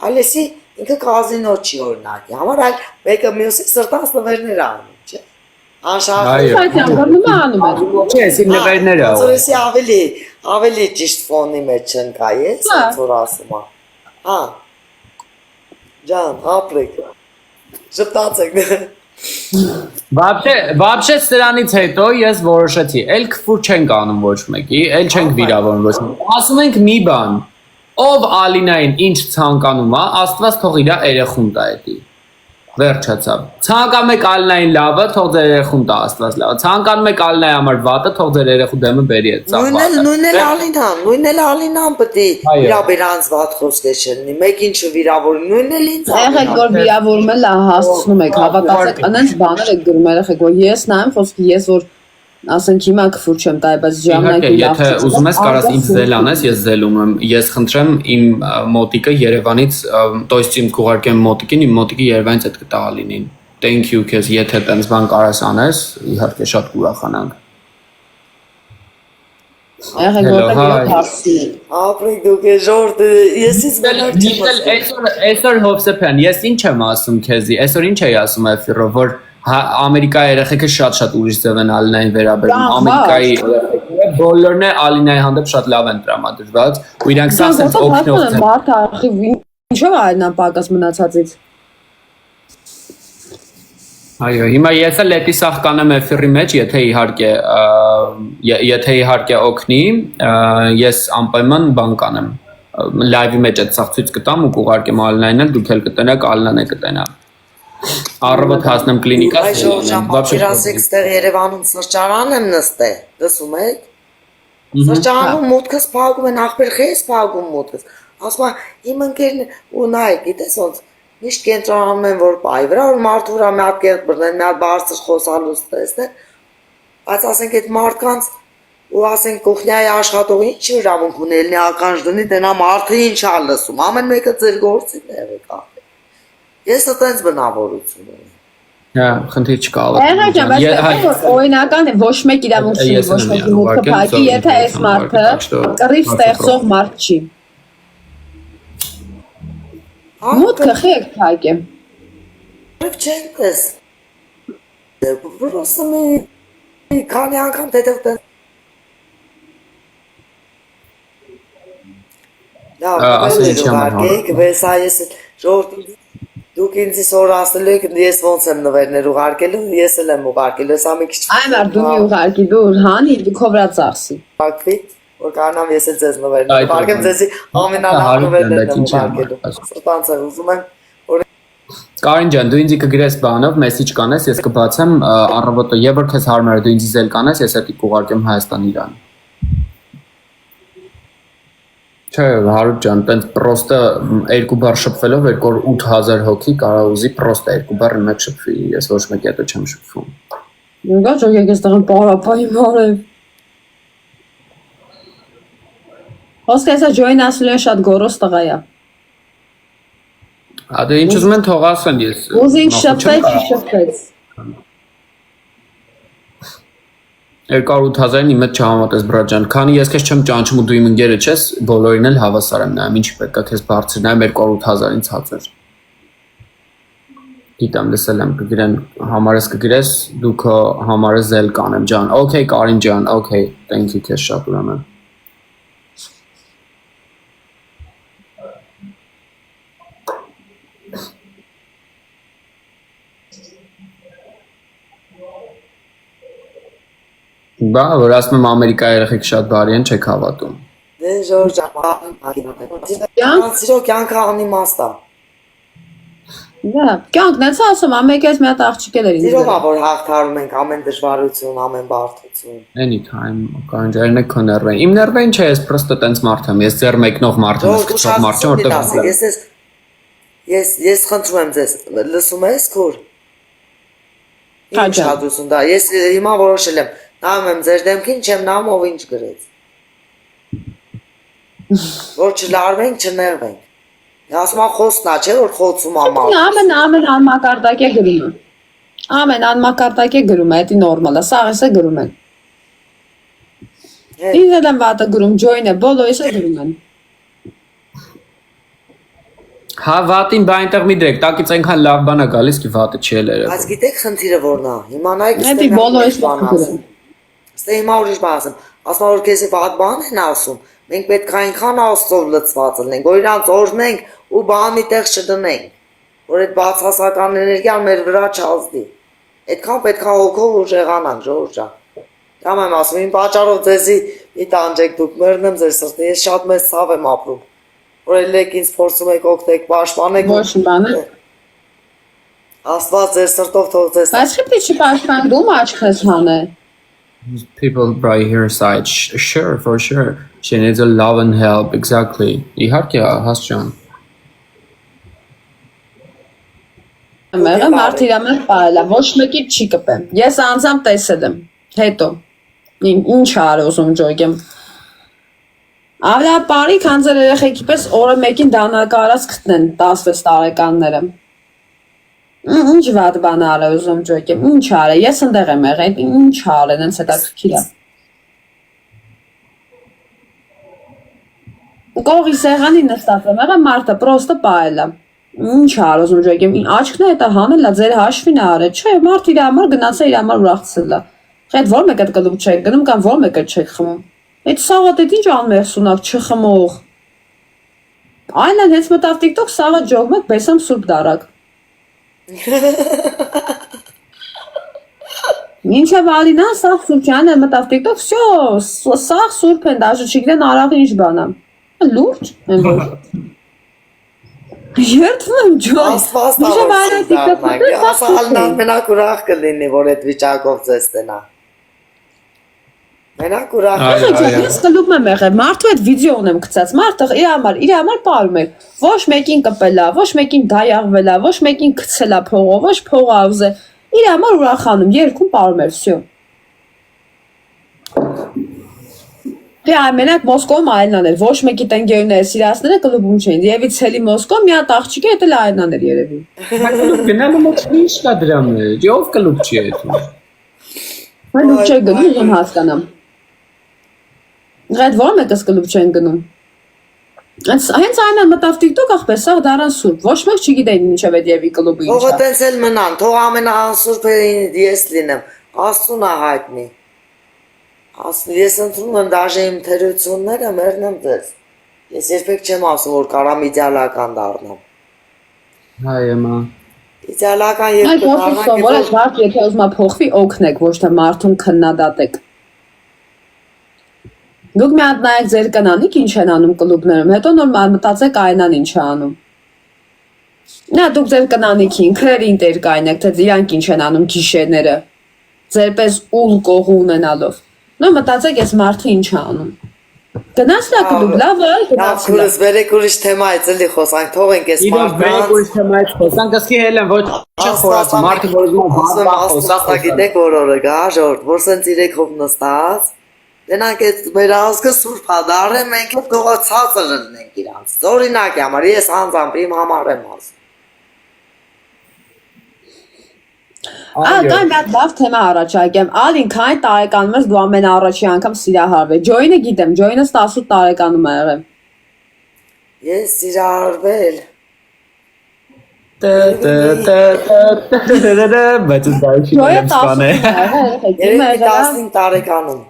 այլ էսի ինքը կազինո չի օրինակի համար, այլ մեկը մյուսի սրտանց նվերներ անում, չէ։ Անշահախնդիր։ Չէ, էսի նվերները։ Այսօրեսի ավելի ճիշտ ֆոնի մեջ չընկա ես, ոնց որ ասում եմ։ Հա։ Ջան, ապրեք։ Ժպտացեք։ Вообще սրանից հետո ես որոշեցի, էլ քֆուր չենք անում ոչ մեկի, էլ չենք վիրավորում ոչ մեկի։ Ասում ենք մի բան, ով Ալինային ինչ ցանկանում է, Աստված թող իր երեխուն տա էդի։ Վերջացավ։ Ցանկանում եք ալնային լավը, թող ձեր երեխուն տա Աստված լավ։ Ցանկանում եք ալնայի համար վատը, թող ձեր երեխու դեմը բերի այդ ծախ։ Նույնն էլ Ալինան պետք է իրաբերանց վատ խոսքեր չլինի։ Մեկ ինչը վիրավորի, նույնն էլ ինձ։ Եղեք որ վիրավորում էլ հասցնում եք, հավատացեք, անենց բաներ եք գրում երեխեք, որ ես նայեմ խոսքի, ես որ ասենք հիմա քֆուր չեմ տայ, բայց ժամանակի լավ։ Եթե ուզում ես կարաս ինձ զել անես, ես զելում եմ։ Ես խնդրեմ իմ մոտիկը Երևանից, то есть իմ կուղարկեմ մոտիկին, իմ մոտիկը Երևանից այդ կտա Ալինին։ Thank you քեզ, եթե տենց բան կարաս անես, իհարկե շատ կուրախանանք։ Եղեք որտեղ հասցի։ Ապրեք դուք է ժորտը, ես ինձ մենակ չեմ։ Այսօր Հովսեփյան, ես ինչ եմ ասում քեզի, այսօր ինչ էի ասում Էֆիրո, որ Ամերիկայի երեխեքը շատ ուրիշ ձև են Ալինային վերաբերվում, Ամերիկայի երեխեքը բոլորն է Ալինայի հանդեպ շատ լավ են տրամադրված, ու իրանք սա sense օգնող են։ Մարդ արխիվ ինչով է նա պակաս մնացածից։ Այո, հիմա ես էլ էտի սախ կանեմ Էֆիրի մեջ, եթե իհարկե օգնի, ես անպայման բան կանեմ, լայվի մեջ այդ սախ ցույց կտամ ու կուղարկեմ Ալինային էլ, դուք էլ կտենաք, Ալինան է կտենա։ Առավոտ հասնեմ կլինիկա, ասեք ստեղ Երևանում սրճարան եմ նստել, լսում եք։ Սրճարանում մուտքս փակում են, ախպեր խես փակում մուտքս։ Ասում իմ ընկերն ու նայ, գիտես ոնց միշտ կենտրոնանում են որ բայ վրա որ մարդու վրա մի հատ կերտ բռնեն, մի հատ բարձր խոսալուց տեսնեն։ Բայց ասենք այդ մարդկանց ու ասենք կուխնյայի աշխատողը ինչ իրավունք ունի, ելնի ականջ դնի, դենա մարդը ինչ ա լսում, ամեն մեկը ձեր գործին է եղեք։ Ես այդպես բնավորություն ունեմ։ Հա, խնդիր չկա։ Եղեք ջան, բայց օրինական է, ոչ մեկ իրավունք չի, ոչ մեկի մուտքը փակի, եթե այս մարդը կռիվ ստեղծող մարդ չի։ Մուտքը խեք փակե։ Չեն տես։ Просто մի քանի անգամ դեպի ասել չեմ վեսայես ժողովրդի դուք ինձ սոր ասել եք ես ոնց եմ նվերներ ուղարկելու ես էլ եմ ուղարկելու սա մի քիչ Այ մար դու մի ուղարկի դու հանի դու քովրա ծախսի Բակվի որ կանամ ես էլ ձեզ նվերներ ուղարկեմ ձեզի ամենալավ նվերներն եմ ուղարկելու սրանց է ուզում եմ Կարին ջան, դու ինձ կգրես բանով, մեսիջ կանես, ես կբացեմ առավոտը, եւ որ քեզ հարմար է, դու ինձ զել կանես, ես հետի կուղարկեմ Հայաստան Իրան։ Չէ, Հարութ ջան, տենց պրոստը երկու բառ շփվելով 2-8,000 հոգի կարա ուզի պրոստը երկու բառի մեջ շփվի, ես ոչ մեկի հետ չեմ շփվում։ Նույնքան որ ես տղան պարապայի մարը։ Ոսկե սա ջոին ասել են շատ գորոս տղա է։ Ադե ինչ ուզում են թող ասեն ես։ Ուզին շփվեց։ 200,000-ին իմ հետ չհամատես բրա ջան, քանի ես քեզ չեմ ճանաչում ու դու իմ ընկերը չես, բոլորին էլ հավասար եմ նայում, ինչի պետք է քեզ բարձր նայեմ 200,000-ին ցածր։ Գիտեմ, լսել եմ կգրեն, համարես կգրես, դու քո համարը զել կանեմ ջան։ Okay, Կարին ջան, okay, thank you քեզ շատ ուրեմն։ Բա, որ ասում եմ Ամերիկայի երեխեք շատ բարի են, չեք հավատում։ Դե Ժորժ ջան, սիրո կյանքը անիմաստ է։ Դա, կյանքն է ասում, ամեկես մի հատ աղջիկ էր ինձ։ Սիրով է որ հաղթարում ենք ամեն դժվարություն, ամեն բարդություն։ Anytime, կանջերն է քո ներվեն։ Իմ ներվեն չէ, ես պրոստը տենց մարդ եմ, ես ձեր մեկնող մարդ եմ, ես քչող մարդ չեմ, որտեղ Ես խնդրում եմ ձեզ, լսում ես քուր։ Ինչ հատուցում դա, ես հիմա որոշել եմ նայում եմ ձեր դեմքին, չեմ նայում ով ինչ գրեց։ Որ չլարվենք, չներվենք։ Ասում եմ խոսնա, չէ որ խոցում ամառ։ Ամեն անմակարդակ է գրում։ Ամեն անմակարդակ է գրում, դա նորմալ է, սա էսը գրում են։ Ինձ էլ եմ վատը գրում, ջոյնը, բոլորս է գրում են։ Հա վատին բա այնտեղ մի դրեք, տակից այնքան լավ բան է գալիս, କି վատը չի երևում։ Բայց գիտեք խնդիրը որն է։ Հիմա նայեք Դա բոլորս բան ասում։ Ստե հիմա ուրիշ բան ասեմ։ Ասում որ քեզ վատ բան են ասում։ Մենք պետք է այնքան աստծով լծված լինենք, որ իրանց օրհնենք ու բանի տեղ չդնենք, որ այդ բացասական էներգիան մեր վրա չազդի։ Այդքան պետք է հոգով ուժեղանանք, Ժորժ ջան։ Դա եմ ասում, իմ պատճառով ձեզի մի տանջեք դուք մեռնեմ ձեր սրտին, ես շատ մեծ ցավ եմ ապրում։ Որ ելեք ինձ փորձում եք օգտեք, պաշտպանեք։ Ոչ բանը։ Աստված ձեր սրտով թող ձեզ Բայց խիպի չի պաշտպանում աչքս հանե։ People right here side sure for sure she needs a love and help exactly իհարկե հասճան Մեղը մարդ իր ամեն պայելա, ոչ մեկի չի կպեմ։ Ես անձամբ տեսել եմ, հետո, ինչ արը ուզում ջոգեմ։ Ավլա պարի քանձեր երեխեքի պես օրը մեկին դանակարած գտնեն 16 տարեկանները։ Ինչ վատ բան արը ուզում ջոգեմ, ինչ արը, ես ընդեղ եմ եղել, ինչ արը, նենց հետաքրքիր է։ Կողի սեղանի նստած եմ եղել, մարդը պրոստը պայելա։ Ինչ արը ուզում ջոգեմ, աչքն է հետա հանելա, ձեր հաշվին է արը, չէ, մարդ իր համար գնացա իր համար ուրախցել է։ Այդ որ մեկը կլուբ չեք գնում կամ որ մեկը չեք խմում։ Այդ սաղը դե ինչ անմեղ սունակ չխմող։ Այլն հենց մտավ TikTok սաղը ջոգում եք բեսամ սուրբ դարակ։ Մինչև Ալինա սաղ սուրբյանը մտավ TikTok, всё, սաղ սուրբ են, դաժե չգիտեն արաղը ինչ բան է։ Լուրջ են որ։ Երդվում եմ ջոյ։ Աստված Մինչև Ալինա TikTok-ը Ասալնան մենակ ուրախ կլինի, որ այդ վիճակով ձեզ տնա։ Մենակ ուրախ Ես կլուպ եմ եղել, մարդու այդ վիդեո ունեմ գցած, մարդը իր համար պարում է, ոչ մեկին կպելա, ոչ մեկին դայաղվելա, ոչ մեկին գցելա փողով, ոչ փողը ավզե, իր համար ուրախանում, երկում պարում էր, всё։ Դե ամենակ Մոսկովում Այլնան էր, ոչ մեկի տնկերները սիրասները կլուբում չէին, Եվից հելի Մոսկով մի հատ աղջիկը հետել Այլնան էր երևի։ գնալու մոտ ինչ կա դրա մեջ ով կլուբ չի այդ Mən լուպ չեն գնում, ուզում հասկանամ։ Այդ որ մեկս կլուպ չեն գնում։ Հենց այնան մտավ TikTok ախպես, սաղ դարան սուրբ, ոչ մեկ չգիտեին մինչև այդ Եվի կլուբը ինչ Թող է։ տենց էլ մնան, թող ամենաանսուրբը ես լինեմ, Աստուն է հայտնի։ Ես ընդունում եմ դաժե իմ թերությունները, մերնեմ ձեզ։ Ես երբեք չեմ ասում, որ կարամ իդեալական դառնամ։ հայ եմա Իդեալական Այդ երբեք ոսը սովոր է մարդ եթե ուզում է փոխվի օգնեք, ոչ թե մարդուն քննադատեք։ Դուք մի հատ նայեք ձեր կնանիք ինչ են անում կլուբներում, հետո նոր մտածեք այնան ինչ է անում։ Նա դուք ձեր կնանիքին, քրերին տեր կայնեք, թե իրանք ինչ են անում գիշերները։ Ձեր պես ուլ կողու ունենալով։ Նո մտածեք այս մարդը ինչ է անում։ Գնաց լա կլուբ, լավ է, Լավ, գնաց լա։ քուրս բերեք ուրիշ թեմայից էլի խոսանք, թողենք այս իրոք բերեք ուրիշ թեմայից խոսանք ասքի հելեն ոչ չխորած մարդը որ ուզում բան խոսա գիտեք որ օրը գա, ժորդ, որ սենց իրեքով նստած, դենանք այդ մեր ազգը սուրբ հադարը, մենք էլ թողա ցածր լինենք իրանց, օրինակի համար, ես անձամբ իմ համար եմ ասում։ Կա մի հատ լավ թեմա առաջարկեմ, Ալին քանի տարեկանում ես դու ամենաառաջի անգամ սիրահարվել, Ջոյինը գիտեմ, Ջոյինս 18 տարեկանում է եղել։ Ես սիրահարվել, բայց դա չի Ջոյը եմ սպան է 18 երևի 15 տարեկանում։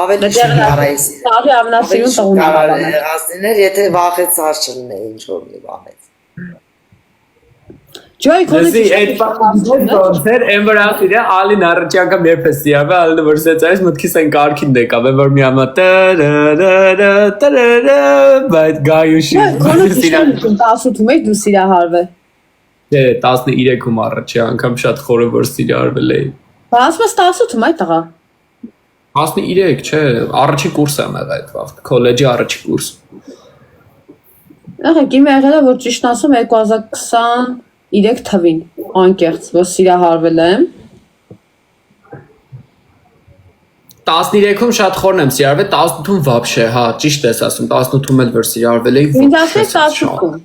Ավելի շուտ կարայիս։ Սաղի ամնասիրուն տղուն աղավանը։ Ասիներ, եթե վախեցած չլինեի ինչ-որ մի բանից։ Ջոյ Լսի, քոնի այդ բանջեր էմբրասիր է, ալին առաջի անգամ երբ է սիավը, ալինը որ սեց այս մտքիս են կարքին դեկավ, է որ մի ամա բայց գայուշի Քոնի քիշում 18-ում ես դու սիրահարվել։ Դե 13-ում առաջի անգամ շատ խորը որ սիրահարվել էի Բա ասում ես 18-ում այ տղա։ 13, չէ, առաջի կուրս եմ եղել այդ վաղ, քոլեջի առաջի կուրս Եղեք իմ եղել է, որ ճիշտ ասում 2023 թվին, անկեղծ, որ սիրահարվել եմ։ 13-ում շատ խորն եմ սիրահարվել, 18-ում վաբշե, հա, ճիշտ ես ասում, 18-ում էլ որ սիրահարվել էի Ինձ ասես 18-ում։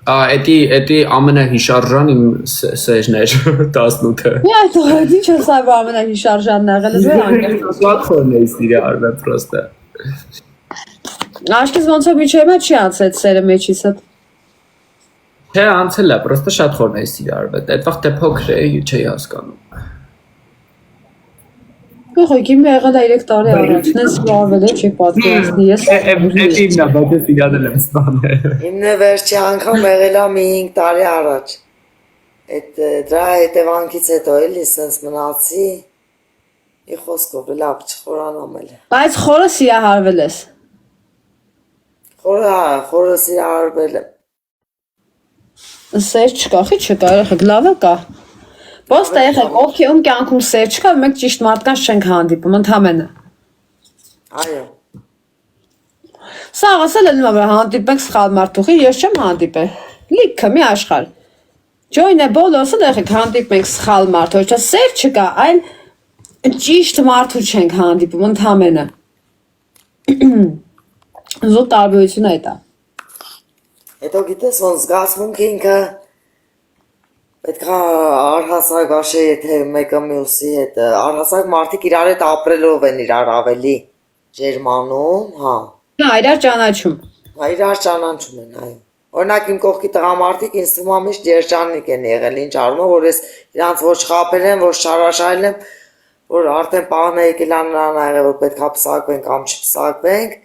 Էդի ամենահիշարժան իմ սեժն էր 18-ը Մի տղա, ինչ ես այ ամենահիշարժանն եղել ես վեր անկեղծ։ Շատ խորն էի սիրահարվել պրոստը Աշկից ոնց որ միջև չի անցել սերը մեջիսը։ Չէ, անցել է, պրոստը շատ խորն էի սիրահարվել, այդ վաղ դե փոքր էի, չէի հասկանում Եղեք իմ եղել է 3 տարի առաջ, նենց սիրահարվել է, չի պատկերացնի, ես։ Էդ իմն է, բայց ես իրադել եմ սպանել Իմն է վերջի անգամ եղել է մի 5 տարի առաջ։ Այդ դրա հետևանքից հետո էլի սենց մնացի։ Ի խոսքով լավ չխորանամ էլ։ Բայց խորը սիրահարվել ես։ Խորը սիրահարվել եմ։ Սեր չկա, խի չկա, երեխեք, լավ է կա։ Ոստա երեխեք, ովքեր ում կյանքում սեր չկա, մենք ճիշտ մարդկանց չենք հանդիպում, ընդհանրապես։ Այո։ Սա ասել եմ, որ հանդիպենք սխալ մարդուխի, ես չեմ հանդիպել։ Լիքը մի աշխարհ։ Ջոյն է բոլորը երեխեք հանդիպենք սխալ մարդու, ոչ սեր չկա, այլ ճիշտ մարդու չենք հանդիպում, ընդհանրապես։ Զո տարբերությունը է դա։ Հետո գիտես ոնց զգացմունքը ինքը պետք է առհասարակ աշե եթե մեկը մյուսի հետ առհասարակ մարդիկ իրար հետ ապրելով են իրար ավելի ջերմանում, հա։ Հա, իրար ճանաչում։ Հա, իրար ճանաչում են, այո։ Օրինակ իմ կողքի տղամարդիկ ինձ թվում է միշտ երջանիկ են եղել, ինչ առումով, որ ես իրանց ոչ խաբել եմ, ոչ շարաշայել եմ, որ արդեն պահն է եկել նրան աղել, որ պետք է պսակվենք կամ չպսակվենք,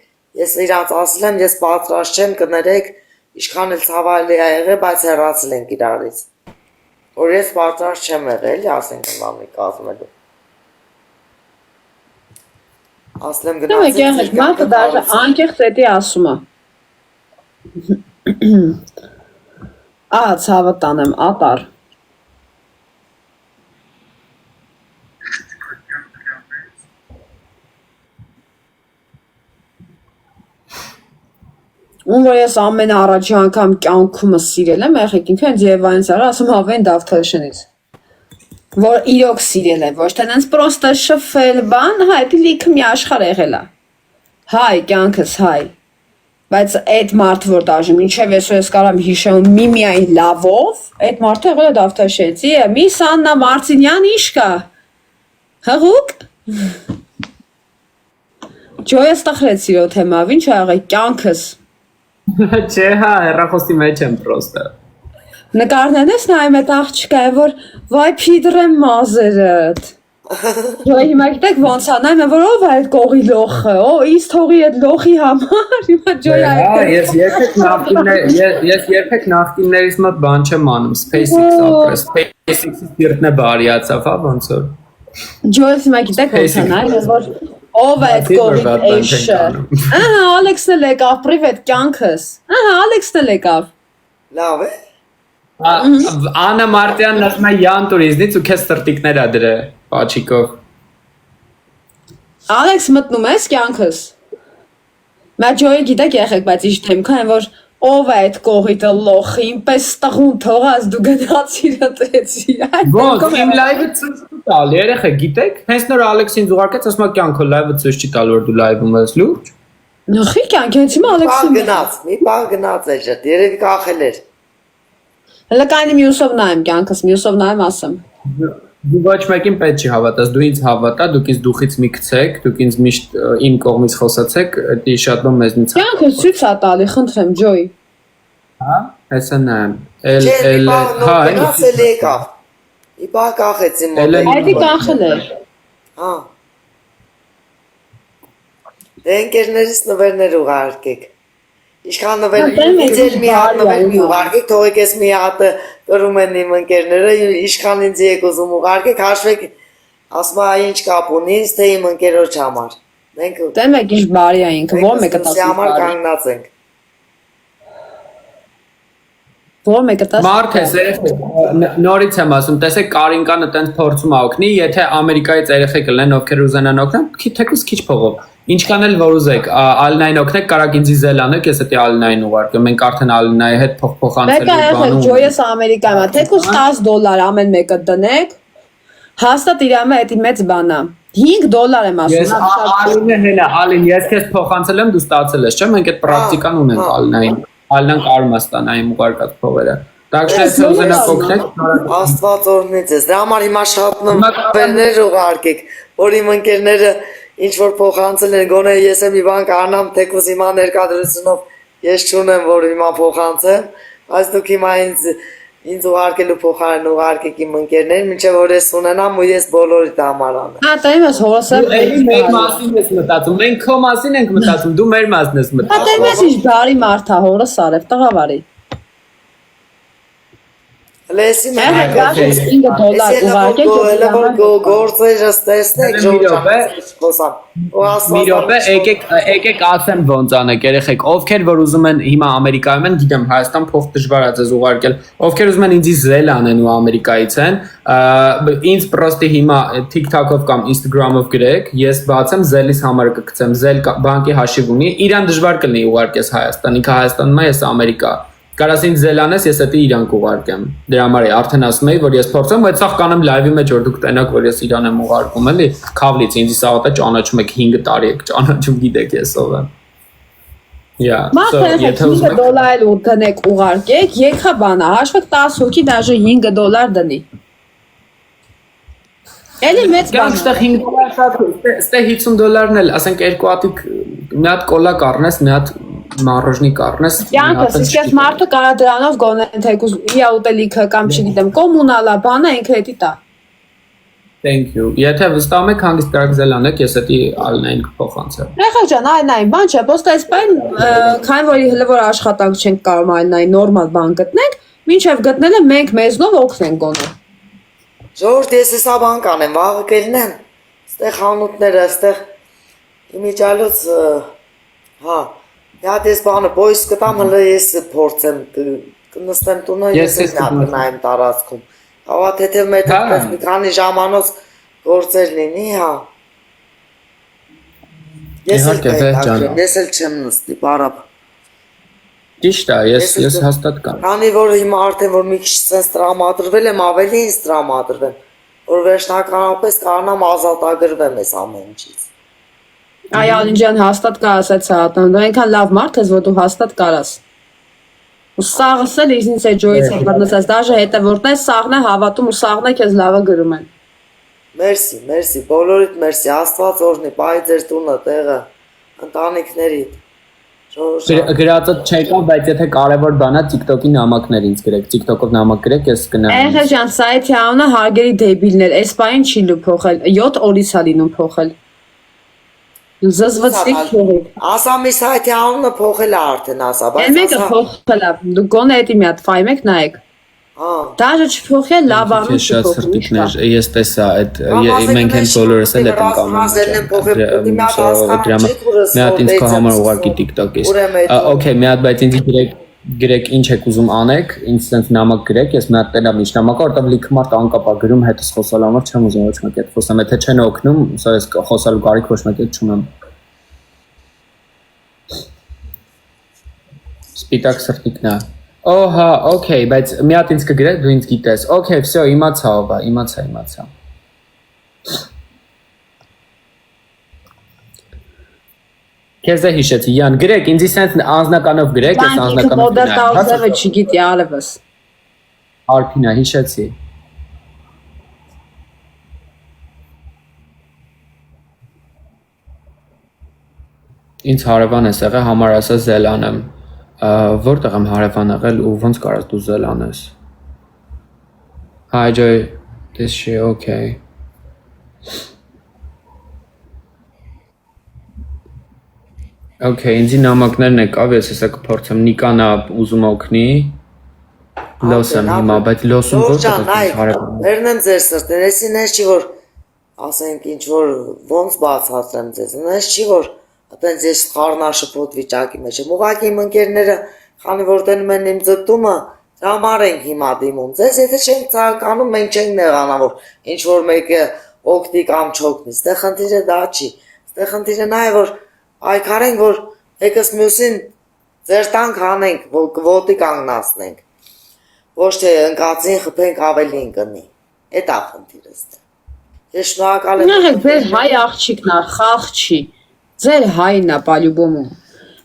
ես իրանց ասել եմ, ես պատրաստ չեմ կներեք, ինչքան էլ ցավալի է եղել, բայց հեռացել ենք իրարից, որ ես պատրաստ չեմ եղել, ասենք նամի կազմելու, ասել եմ Նո, եկեղեցի, մարդը դաժե անկեղծ էդի ասում է։ Ահա ցավը տանեմ, ատար։ Ում որ ես ամեն առաջի անգամ կյանքումս սիրել եմ, եղեք ինքը հենց Եվայից արա ասում հավեն դավթաշնից։ Որ իրոք սիրել է, ոչ թե նենց պրոստը շփվել բան, հա, էդի լիքը մի աշխարհ եղել է։ Հայ, կյանքս հայ։ Բայց այդ մարդը որ դաժե մինչև ես կարամ հիշեմ միայն լավով, այդ մարդը եղել է դավթաշեցի, Միս Աննա Մարտինյան ի՞նչ կա։ Հղուկ։ Ջոյս տխրեց իրո թեմավ, ինչ ա եղել կյանքս։ Չէ, հա, հեռախոսի մեջ եմ պրոստը։ Նկարներն ես նայում այդ աղջիկը, որ վայ փիդրեմ մազերդ։ Ջոյ հիմա գիտեք ոնց ա նայում, որ ով է այդ կողի լոխը, ինձ թողի այդ լոխի համար, հիմա ջոյ Հա, ես երբեք նախկիններից մոտ բան չեմ անում, SpaceX ապրես, SpaceX-ի սիրտն է բարիացավ, հա, ոնց որ։ Ջոյ հիմա գիտեք ոնց ա նայում, որ ով է այդ կողի էշը։ Ահա, Ալեքսն էլ եկավ, պրիվետ կյանքս։ Ահա, Ալեքսն էլ եկավ։ լավ է։ Աննա Մարտյանն ասում է յան տուրիզնից ու քեզ սրտիկներ ա դրե, պաչիկով։ Ալեքս մտնում ես կյանքս։ Մա ջոյը գիտեք եղեք, բայց ինչ թեմքա են, որ ով է այդ կողիտը լոխը, ինպես տղուն թողած դու գնացիր ըտեցի։ Ոնց, իմ լայվը ցույց չի տալ, երեխեք, գիտեք։ Հենց նոր Ալեքսին զուգարկեց, ասում է կյանքո լայվը ցույց չի տալ, որ դու լայվում ես, լուրջ։ Նխի կյանք, հենց հիմա Ալեքսին։ Մի բան գնաց է ջտ, երևի կախել էր։ Հələ կայնի մյուսով նայեմ կյանքս, մյուսով նայեմ ասեմ։ Դու ոչ մեկին պետք չի հավատաս, դու ինձ հավատա, դուք ինձ դուխից մի գցեք, դուք ինձ միշտ իմ կողմից խոսացեք, դա շատ բան մեզնից։ Կյանքս ցույց ա տալի, խնդրեմ, ջոյ։ Հա, հեսա նայեմ։ Հա, ասել եկավ։ Իբա կախեցի մոտ։ Այդի կանխել էր։ Հա։ Դե ընկերներիս նվերներ ուղարկեք։ Ինչքան նվեր, ինձ էլ մի հատ նվեր մի ուղարկեք, թողեք ես մի հատը կրում են իմ ընկերները, ինչքան ինձ եք ուզում ուղարկեք, հաշվեք, ասում է ինչ կապ ունի ինձ, թե իմ ընկերոջ համար։ Մենք Դե մեկ ինչ բարի է ինքը, որ մեկը տասի համար կանգնած ենք։ Որ մեկը տասի Մարդ ես երեխեք, նորից եմ ասում, տեսեք Կարինկանը տենց փորձում է օգնի, եթե Ամերիկայից երեխեք լեն, ովքեր ուզենան օգնել, թեկուզ քիչ փողով։ Ինչքան էլ որ ուզեք, Ալինային օգնեք, կարակ ինձ զելանեք, ես էդի Ալինային ուղարկեմ, մենք արդեն Ալինայի հետ փոխանցելու բան ունենք։ Ջոյս Ամերիկայում է, թեկուզ $10 ամեն մեկը դնեք։ Հաստատ իրամը էդի մեծ բան է։ $5 եմ ասում։ Ես Ալինը հենա, Ալին, ես քեզ փոխանցել եմ, դու ստացել ես, չէ՞, մենք այդ պրակտիկան ունենք Ալինային։ Ալինան կարում է ստանալ իմ ուղարկած փողերը։ Так что если ուզենաք օգնել, Աստված օրհնեց ես։ Դրա համար հիմա շատ նվերներ ուղարկեք, որ իմ ընկերները ինչ որ փոխանցել են, գոնե ես եմ մի բան կանամ, թեկուզ հիմա ներկայացնելով ես չունեմ, որ հիմա փոխանցեմ, բայց դուք հիմա ինձ ուղարկելու փոխարեն ուղարկեք իմ ընկերներին, մինչև որ ես ունենամ ու ես բոլորիդ համար անեմ։ Հա, տայմ ես հորոսը։ մեր մասին ես մտածում, մենք քո մասին ենք մտածում, դու մեր մասն ես մտածում։ Հա, տայմ ես ինչ բարի մարդ է, հորոս արև, տղավարի։ Լեսին Ահա, գազը $5 ուղարկեք։ գործերս տեսնեք ժողովրդական Մի րոպե, եկեք ասեմ ոնց անեք երեխեք, ովքեր որ ուզում են հիմա Ամերիկայում են, գիտեմ Հայաստան փող դժվար է ձեզ ուղարկել, ովքեր ուզում են ինձի զել անեն ու Ամերիկայից են, ինձ պրոստի հիմա TikTok-ով կամ Instagram-ով գրեք, ես բացեմ զելիս համարը կգցեմ, զել բանկի հաշիվ ունի, իրան դժվար կլինի ուղարկես Հայաստան, ինքը Հայաստանում է, ես Ամերիկա։ Կարաս ինձ զելանես, ես էդի իրան կուղարկեմ։ Դրա համար է արդեն ասում եի, որ ես փորձեմ, բայց սաղ կանեմ լայվի մեջ որ դուք տենաք, որ ես իրան եմ ուղարկում, էլի, քավլից ինձ սաղ է ճանաչում եք 5 տարի եք ճանաչում գիտեք ես ով եմ։ Եթե $5 ու դնեք ուղարկեք, եկա բանա, հաշվեք 10 հոգի դաժե $5 դնի։ Էլի մեծ բան։ Ստեղ $5 շատ է, ստեղ $50-ն էլ, ասենք երկու հատիկ մի հատ կոլա կառնես, մի հատ մառոժնի կառնես։ Յանքս, իսկ ես մարդը կարա դրանով գոնեն թեկուզ իա ուտելիքը կամ չգիտեմ, կոմունալա բանը ինքը էդի տա։ Thank you։ Եթե վստահում եք հանգիստ կարակ զելանեք, ես էդի ալնային կփոխանցեմ։ Եղա ջան, այն, բան չէ, պոստա էսպայն, քանի որ հələ որ աշխատանք չենք կարող այն նորմալ բան գտնենք, մինչև գտնելը մենք մեզնով օգնենք գոնե։ Ժողովուրդ ես հեսա բան կանեմ, վաղը կելնեմ, ստեղ խանութները, ստեղ իմիջալոց, հա, Հատ ես բանը բոյս կտամ հլը ես փորձեմ կնստեմ տունը ես նայեմ տարածքում Հավա թեթև մետր մի քանի ժամանոց գործեր լինի հա Ես էլ չեմ նստի բարապ Ճիշտ է ես հաստատ կամ Քանի որ հիմա արդեն որ մի քիչ sense տրամադրվել եմ ավելի ինձ տրամադրվեմ որ վերջնականապես կարողանամ ազատագրվեմ այս ամեն ինչից Այ Ալինջան հաստատ կարաս այդ դու այնքան լավ մարդ ես որ դու հաստատ կարաս ու սաղս էլ ինձ է ջոյից է բռնացած դաժե հետևորդն է սաղն է հավատում ու սաղն է քեզ լավը գրում են Մերսի բոլորիդ մերսի Աստված օրհնի բայ ձեր տունը տեղը ընտանիքներիդ Գրածը չեկա բայց եթե կարևոր բան է TikTok-ի նամակներ ինձ գրեք TikTok-ով նամակ գրեք ես կնամ Եղե ջան սայթի անունը հարգելի դեբիլներ այս բանին չի լու փոխել 7 օրից է լինում փոխել Զզվեցիք փոխել Ասամի սայթի անունը փոխել է արդեն ասա բայց մեկը փոխել է դու գոնե էդի մի հատ ֆայմեք նայեք Դաժե չփոխել լավ անուն չփոխել ես տեսա այդ մենք են բոլորս էլ եմ կանում մի հատ ինձ քո համար ուղարկի TikTok-ից Okay մի հատ բայց ինձ գրեք ինչ եք ուզում անեք ինձ sense նամակ գրեք ես մի հատ տենամ ինչ նամակը որտեղ լիքը մարդ անկապ է գրում հետս խոսալ համար չեմ ուզում ոչ մեկ հետ խոսամ եթե չեն օգնում սա ես խոսալու կարիք ոչ մեկ հետ չունեմ Սպիտակ սրտիկն է Օհա, okay, բայց մի հատ ինձ կգրեք, դու ինձ գիտես։ Okay, всё, իմացա ով է, իմացա։ Քեզ է հիշեցի, Յան, գրեք, ինձ sense անձնականով գրեք, ես անձնականով գնամ։ Մոդերտալզը չգիտի արևս։ Արփինա, հիշեցի։ Ինձ հարևան ես եղել, համար ասա զելանեմ։ Որտեղ եմ հարևան եղել ու ոնց կարաս դու զել անես Hi Joy this shit okay Okay ինձի նամակներն եկավ ես հեսա կփորձեմ Նիկանա ուզում օգնի Լոսեմ հիմա բայց լոսում որտեղ ես հարևան Վերնեմ ձեր սրտին էսին ես չի որ ասենք ինչ որ ոնց բացատրեմ ձեզ ես չի որ Այդպես ես խառնաշփոթ վիճակի մեջ եմ։ Ուղղակի իմ ընկերները, քանի որ տենում են իմ ձգտումը, համար ենք հիմա դիմում։ Ձեզ եթե չենք ցանկանում, մենք չենք նեղանա, որ ինչ որ մեկը օգնի կամ չօգնի։ Ստեղ խնդիրը դա չի։ Ստեղ խնդիրը նա է, որ այքարենք, որ եկս մյուսին ձեր տանք հանենք, որ ոտի կանգնացնենք։ Ոչ թե ընկածին խփենք ավելին կնի։ Էդ է խնդիրը ստեղ։ Ես շնորհակալ եմ։ Նահեք ձեր հայ աղջիկն է, խաղ չի։ Ձեր հայն է պալյուբոմը։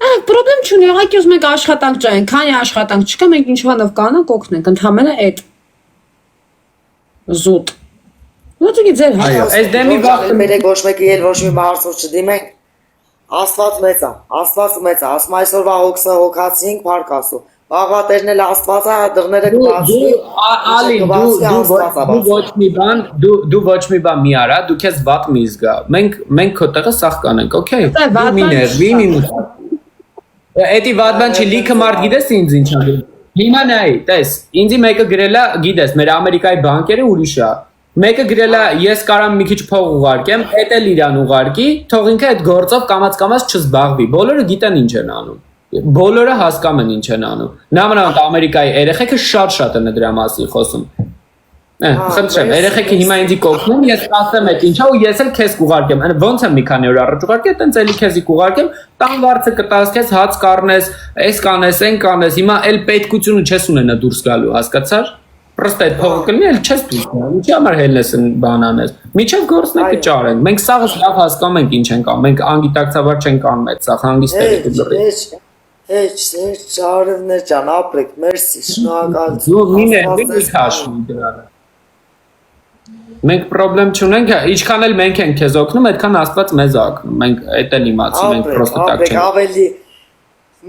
Ահա պրոբլեմ չունի, աղաքի ուզում եք աշխատանք ճայեն, քանի աշխատանք չկա, մենք ինչ բանով կանանք օգնենք, ընդհանրապես այդ զուտ։ Ոնց ձեր հայ։ Այո, այս դեմի վախը մերեք ոչ մեկի էլ ոչ մի հարցով չդիմենք։ Աստված մեծ է, ասում այսօրվա հոգսը հոգացինք փարկասու։ Բաղվատերն էլ Աստված է, դռները կբացվի։ Ալի, դու ոչ մի բան մի արա, դու քեզ վատ մի զգա։ Մենք քո տեղը սախ կանենք, okay։ Դու մի ներվի, մի Էդի վատ բան չի, լիքը մարդ գիտես ինձ ինչ ա։ Հիմա նայ, տես, ինձի մեկը գրել է, գիտես, մեր Ամերիկայի բանկերը ուրիշ է։ Մեկը գրել է, ես կարամ մի քիչ փող ուղարկեմ, հետ էլ իրան ուղարկի, թող ինքը այդ գործով կամած չզբաղվի։ Բոլորը գիտեն ինչ են անում։ Բոլորը հասկանում են ինչ են անում։ Նամանավանդ Ամերիկայի երեխեքը շատ են դրա մասին խոսում։ Խնդրեմ, երեխեքը հիմա ինձի կօգնում, ես ասեմ այդ ինչա ու ես էլ քեզ կուղարկեմ։ Ոնց եմ մի քանի օր առաջ ուղարկել, տենց էլի քեզի կուղարկեմ, տան վարձը կտաս քեզ, հաց կառնես, այս կանես, այն կանես, հիմա էլ պետքությունը չես ունենա դուրս գալու, հասկացար։ Պրոստը այդ փողը կլինի, էլ չես դուրս գալու։ Ինչի համար հելնես բանանես։ Միջև գործն է կճարենք։ Մենք սաղս լավ հասկանում ենք ինչ ենք անում։ Մենք անգիտակցաբար չենք անում այդ սաղ հանգիստերի դուրս։ Հեչ, ճարևներ ջան, ապրեք, մերսի, շնորհակալություն։ Դու մի քաշնի դրանը։ Մենք խնդրեմ չունենք, ինչքան էլ մենք ենք քեզ օգնում, այդքան Աստված մեզ է օգնում։ Մենք այդ էլ իմացում ենք, պրոստը տակ չենք։ Ավելի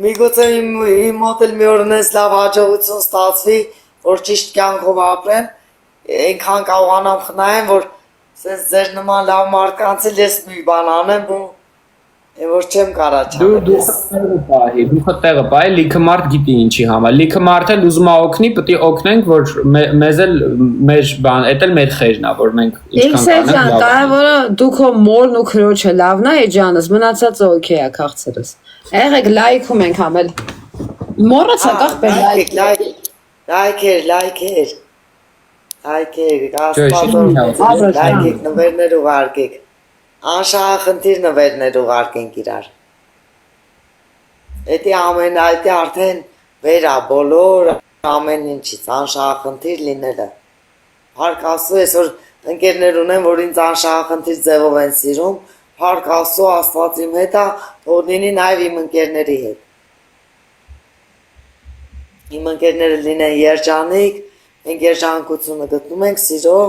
միգուցե իմ մոտ էլ մի օրնես լավ հաջողություն ստացվի, որ ճիշտ կյանքով ապրեմ, այնքան կարողանամ խնայեմ, որ սենց ձեր նման լավ մարդկանց էլ ես մի բան անեմ ու որ չեմ կարա չանեմ։ Դու տեղը պահի, լիքը մարդ գիտի ինչի համար։ Լիքը մարդ էլ ուզում է օգնի, պետք է օգնենք, որ մեզ էլ մեր բան, այդ էլ մեր խերն է, որ մենք ինչքան կանենք։ Կարևորը դու քո մորն ու քրոջը լավն է, էջանս, մնացածը օքեյ է քաղցրս։ Եղեք լայքում ենք համել։ Մորը ցակախ բեր լայքեր, լայքեք, նվերներ ուղարկեք, անշահախնդիր նվերներ ուղարկենք իրար, էդի արդեն վերա բոլոր ամեն ինչից, անշահախնդիր լինելը, հարկ ասու այսօր ընկերներ ունեմ, որ ինձ անշահախնդիր ձևով են սիրում, հարկ ասու Աստված իմ հետ է, որ լինի նաև իմ ընկերների հետ, իմ ընկերները լինեն երջանիկ, մենք երջանկությունը գտնում ենք սիրո,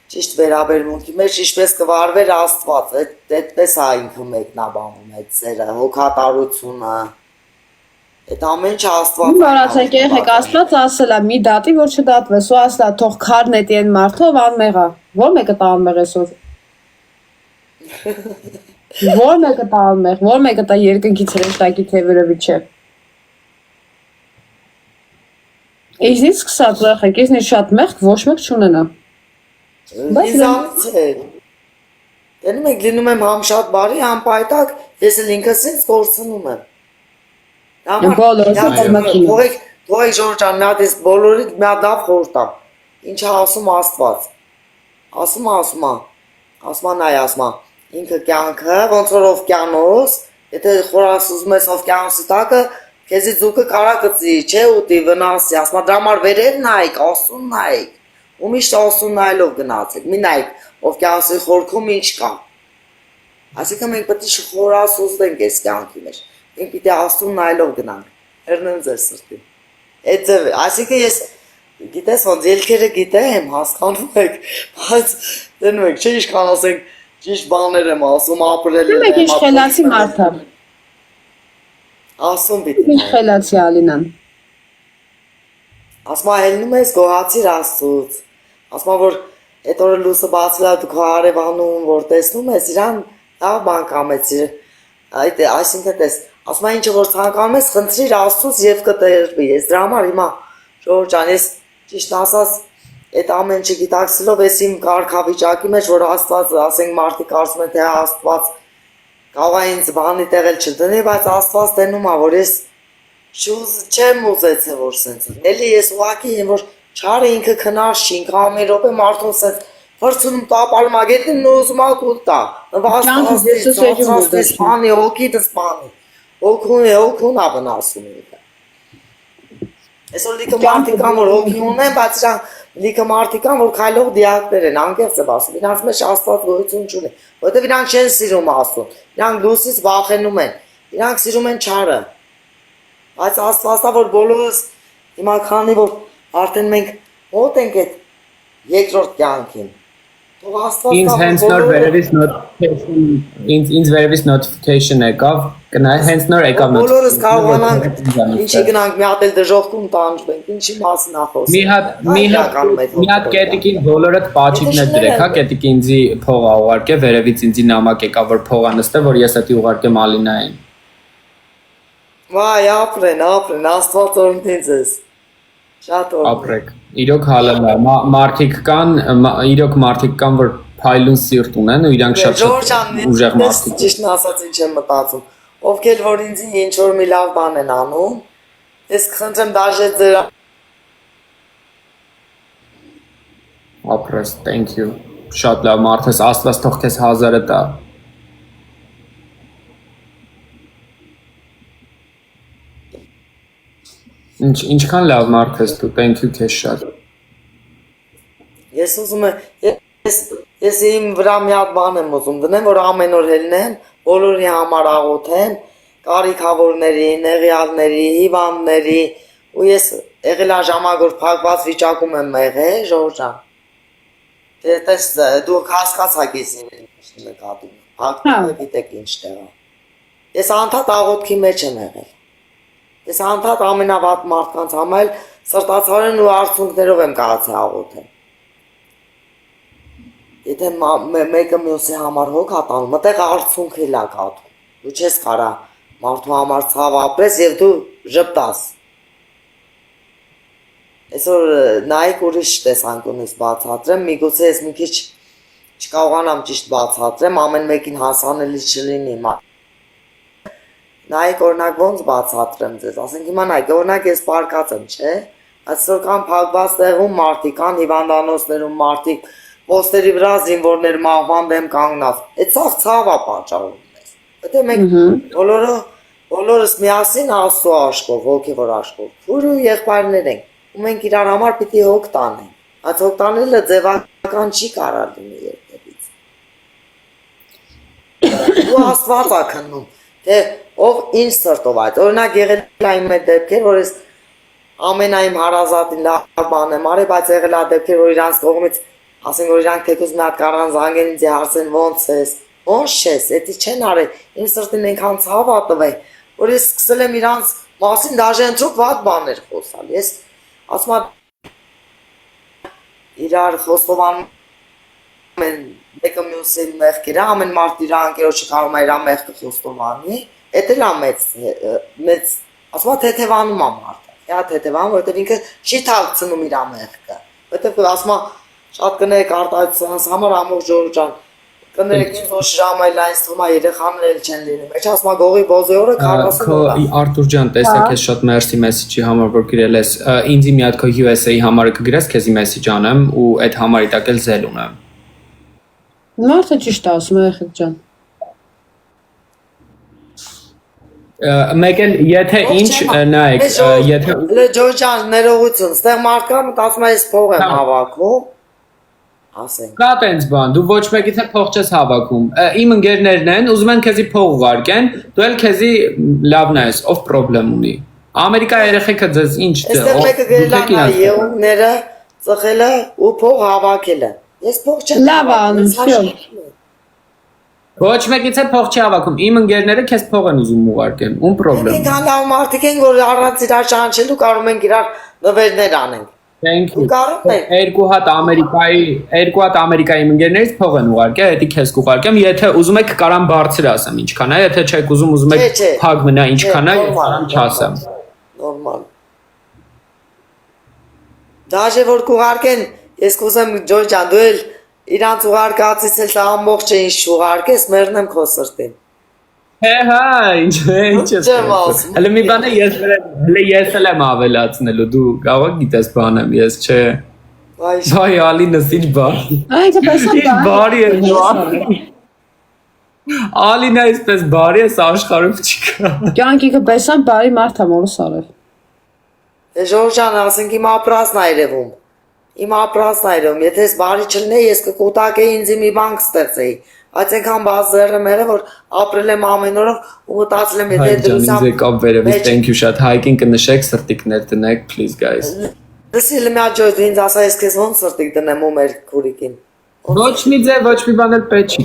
ճիշտ վերաբերմունքի մեջ, ինչպես կվարվեր Աստված, այդպես է ինքը մեկնաբանում այդ սերը, հոգատարությունը, այդ ամեն ինչ Աստված։ Մի մոռացեք եղեք, Աստված ասել է մի դատի, որ չդատվես, ու ասել է թող քարն էդի են մարդով անմեղա։ Ո՞ր մեկը տա անմեղ այսօր։ Ո՞ր մեկը տա անմեղ, ո՞ր մեկը տա երկնքից հրեշտակի թևերովի չէ։ Իզնից սկսած եղեք, իզնից շատ մեղք ոչ մեկ չունենա։ Իզանից էր։ Դենում եք լինում եմ համ շատ բարի, համ պայտակ, ես էլ ինքս ինձ կորցնում եմ։ Թողեք Ժորժան, մի հատ ես բոլորիդ մի հատ լավ խորտամ, ինչ է ասում Աստված, ասում, ինքը կյանքը, ոնց որ օվկիանոս, եթե խորաս ուզում ես օվկիանոսի տակը, քեզի ձուկը կարա կծի, չէ ուտի վնասի, ասում դրա համար վերև նայեք, ասուն նայեք, ու միշտ ասուն նայելով գնացեք, մի նայեք, օվկիանոսի խորքում ինչ կա, այսինքն մենք պետք է խորաս ուզենք այս կյանքի մեջ, մենք պիտի ասուն նայելով գնանք, հեռնեմ ձեր սրտին, այդ ձև, այսինքն ես գիտես ոնց ելքերը գիտեմ, հասկանում եք, բայց դնում եք, չէ ինչքան ասենք, ճիշտ բաներ եմ ասում, ապրել եմ, Եք ինչ խելացի մարդ է։ ասում պիտի Ինչ խելացի Ալինան։ ասում հելնում ես գոհացիր Աստծուց, ասում որ այդ օրը լույսը բացվել է դու քո հարևանում, որ տեսնում ես իրան լավ բան կամեցիր, այսինքն տես, ասում ինչ որ ցանկանում ես խնդրիր Աստծուց եւ կտրվի, ես դրա համար հիմա Ժորժ ջան, ես ճիշտ ասած այդ ամեն ինչը գիտակցելով ես իմ կարգավիճակի մեջ, որ Աստված, ասենք մարդիկ ասում են թե Աստված կարող է ինձ բանի տեղել չդնի, բայց Աստված տենում է, որ ես չեմ ուզեցել, որ սենց էլի ես ուղղակի եմ, որ չարը ինքը քնած չի, ինքը ամեն րոպե մարդուն սենց վրցնում տապալում է գետին ու ուզում է կուլ տա, նվաստանից բանի, հոգիտս բանի, հոգուն է վնասում ինքը։ Այսօր լիքը մարդիկ կան, որ հոգի ունեն, բայց իրանք լիքը մարդիկ կան, որ քայլող դիակներ են, անկեղծ եմ ասում, իրանք մեջ Աստված գոյություն չունի, որովհետև իրանք չեն սիրում Աստծուն, իրանք լույսից վախենում են, իրանք սիրում են չարը, բայց Աստվածը որ բոլորս հիմա քանի որ արդեն մենք մոտ ենք այդ երկրորդ կյանքին, թող Աստվածը Ինձ հենց նոր վերևից notification ինձ վերևից notification եկավ, գնայ հենց նոր եկավ բոլորս կարողանանք ինչի գնանք մի հատ էլ դժոխքում տանջվենք, ինչի մասին ախոսենք։ Մի հատ կետիկին բոլորդ պաչիկներ դրեք, հա, կետիկի ինձի փող ուղարկե, վերևից ինձի նամակ եկավ որ փողա նստե, որ ես էդի ուղարկեմ Ալինային։ Վայ, ապրեն, Աստված օրհնի ձեզ։ Շատ օր։ ապրեք։ Իրոք հալել է։ Իրոք մարդիկ կան, որ փայլուն սիրտ ունեն ու իրանք շատ ուժեղ մարդիկ են։ Ճիշտն ասած ինչ եմ մտածում։ Ովքեր որ ինձ ինչ որ մի լավ բան են անում, ես կխնդրեմ դաժե ձեր Ապրես, thank you։ Շատ լավ մարդ ես, Աստված թող քեզ 1000-ը տա։ Ինչքան լավ մարդ ես դու, thank you քեզ շատ։ Ես ուզում եմ ես իմ վրա մի հատ բան եմ ուզում դնեմ, որ ամեն օր ելնեմ, բոլորի համար աղոթեմ, կարիքավորների, նեղյալների, հիվանդների, ու ես եղել ա ժամագոր փակված վիճակում եմ եղել, Ժորժ ջան։ Դες դու հասկացաք ես ինչ նկատում։ Փակվում գիտեք ինչ տեղա։ Ես անդադ աղոթքի մեջ եմ եղել։ Ես անդադ ամենավատ մարդկանց համար սրտացարեն ու արցունքներով եմ կարծել աղոթել։ Եթե մեկը մյուսի համար հոգ հատանում, մտեղ արցունք էլ է կատում։ Դու չես կարա մարդու համար ցավ ապրես եւ դու ժպտաս։ Այսօր նայեք ուրիշ տեսանկյունից բացատրեմ, միգուցե ես մի քիչ չկարողանամ ճիշտ բացատրեմ, ամեն մեկին հասանելի չլինի։ Նայեք օրինակ ոնց բացատրեմ ձեզ, ասենք հիմա նայեք, օրինակ ես պարկած եմ, չէ՞։ Այսօր կան փակված տեղում մարդիկ, կան հիվանդանոցներում մարդիկ, պոստերի վրա զինվորներ մահվան դեմ կանգնած։ Այդ ցավ է պատճառում մեզ։ Եթե մենք բոլորս միասին Աստծո աշխով, ոգևոր աշխով, քույր ու եղբայրներ ենք, ու մենք իրար համար պիտի հոգ տանենք։ Այդ հոգ տանելը ձևական չի կարա լինի երբևից։ Ու Աստված է քննում, թե ով ինչ սրտով այդ։ Օրինակ եղել է իմ այդ դեպքեր, որ ես ամենայն հարազատին լավ բան եմ արել, բայց եղել է դեպքեր, որ իրանց կողմից ասենք որ իրանք թեկուզ մի հատ կարան զանգեն ինձ հարցեն ոնց ես, ոնց ես, էդի չեն արել, իմ սրտին այնքան ցավ ա տվել, որ ես սկսել եմ իրանց մասին դաժե ընտրուկ վատ բաներ խոսալ։ Ես ասում եմ իրար խոստովանում են մեկը մյուսին մեղքերը, ամեն մարդ իր անկերոջը կարող է իր մեղքը խոստովանի, էդ էլ է մեծ ասում եմ թեթևանում է մարդը, հա թեթևանում, որովհետև ինքը չի թաքցնում իր մեղքը, որովհետև ասում եմ շատ կներեք արտահայտությունս համար ամոք Ժորժ ջան, կներեք ինձ ոչ ժամայլ այնց թվում է երեխաներ էլ չեն լինում, մեջ ասում եմ գողի բոզի օրը 40 օր։ Արտուր ջան, տեսակ ես շատ մերսի մեսիջի համար որ գրել ես, ինձի մի հատ քո USA համարը կգրես, քեզի մեսիջ անեմ ու այդ համարի տակ էլ զել ունեմ։ Մարդը ճիշտ ասում է եղեք ջան։ Մեկ էլ եթե ինչ նայեք, եթե Ժորժ ջան, ներողություն, ստեղ մարդկան մտածում է ես փող եմ հավաքում, ասենք։ Կա տենց բան, դու ոչ մեկից փող չես հավաքում։ Իմ ընկերներն են, ուզում են քեզի փող ուղարկեն, դու էլ քեզի լավն ես, ով խնդրեմ ունի։ Ամերիկա երեխեքը ձեզ ինչ դե։ Այստեղ մեկը գրել է եղունգները, ծխելը ու փող հավաքելը։ Ես փող չեմ։ Լավ անում, всё։ Ոչ մեկից փող չի հավաքում։ Իմ ընկերները քեզ փող են ուզում ուղարկեն։ Ում խնդրեմ։ Մենք հալավ մարդիկ են, որ առանց իրար ճանաչելու կարող ենք իրար նվերներ անենք։ Thank you։ Կարող եք։ Երկու հատ Ամերիկայի ընկերներից փող են ուղարկել, հետի քեզ կուղարկեմ, եթե ուզում եք կարամ բարձր ասեմ ինչքան է, եթե չեք ուզում եք փակ մնա ինչքան է, չասեմ։ Նորմալ։ Դաժե որ կուղարկեն, ես կուզեմ Ժորժ ջան, դու էլ իրանց ուղարկածից էլ ամբողջը ինչ ուղարկես, մեռնեմ քո սրտին։ Հա, ինչ ես ասում։ Հələ մի բան ես էլ եմ ավելացնելու, դու կարող գիտես բան եմ, ես չէ։ Վայ, Ալինս ինչ բարի։ Այնքը պես է բարի է նո։ Ալինա այսպես բարի է, աշխարհում չկա։ Կյանքի պես է բարի մարդ է մորս արել։ Ժորժ ջան, ասենք իմ ապրածն այրևում։ Իմ ապրածն այրում, եթե ես բարի չլինեի, ես կկուտակեի ինձ մի բան կստեղծեի։ Բայց այնքան բազեր եմ եղել, որ ապրել եմ ամեն օրով ու մտածել եմ, եթե դրությամբ ինձ եկավ վերևից, thank you շատ, հայկին կնշեք, սրտիկներ տնեք, please guys։ Դասիլ մի աջոյ դու ինձ ասա, ես քեզ ոնց սրտիկ դնեմ ու մեր քուրիկին։ Ոչ մի ձև, ոչ մի բան էլ պետք չի,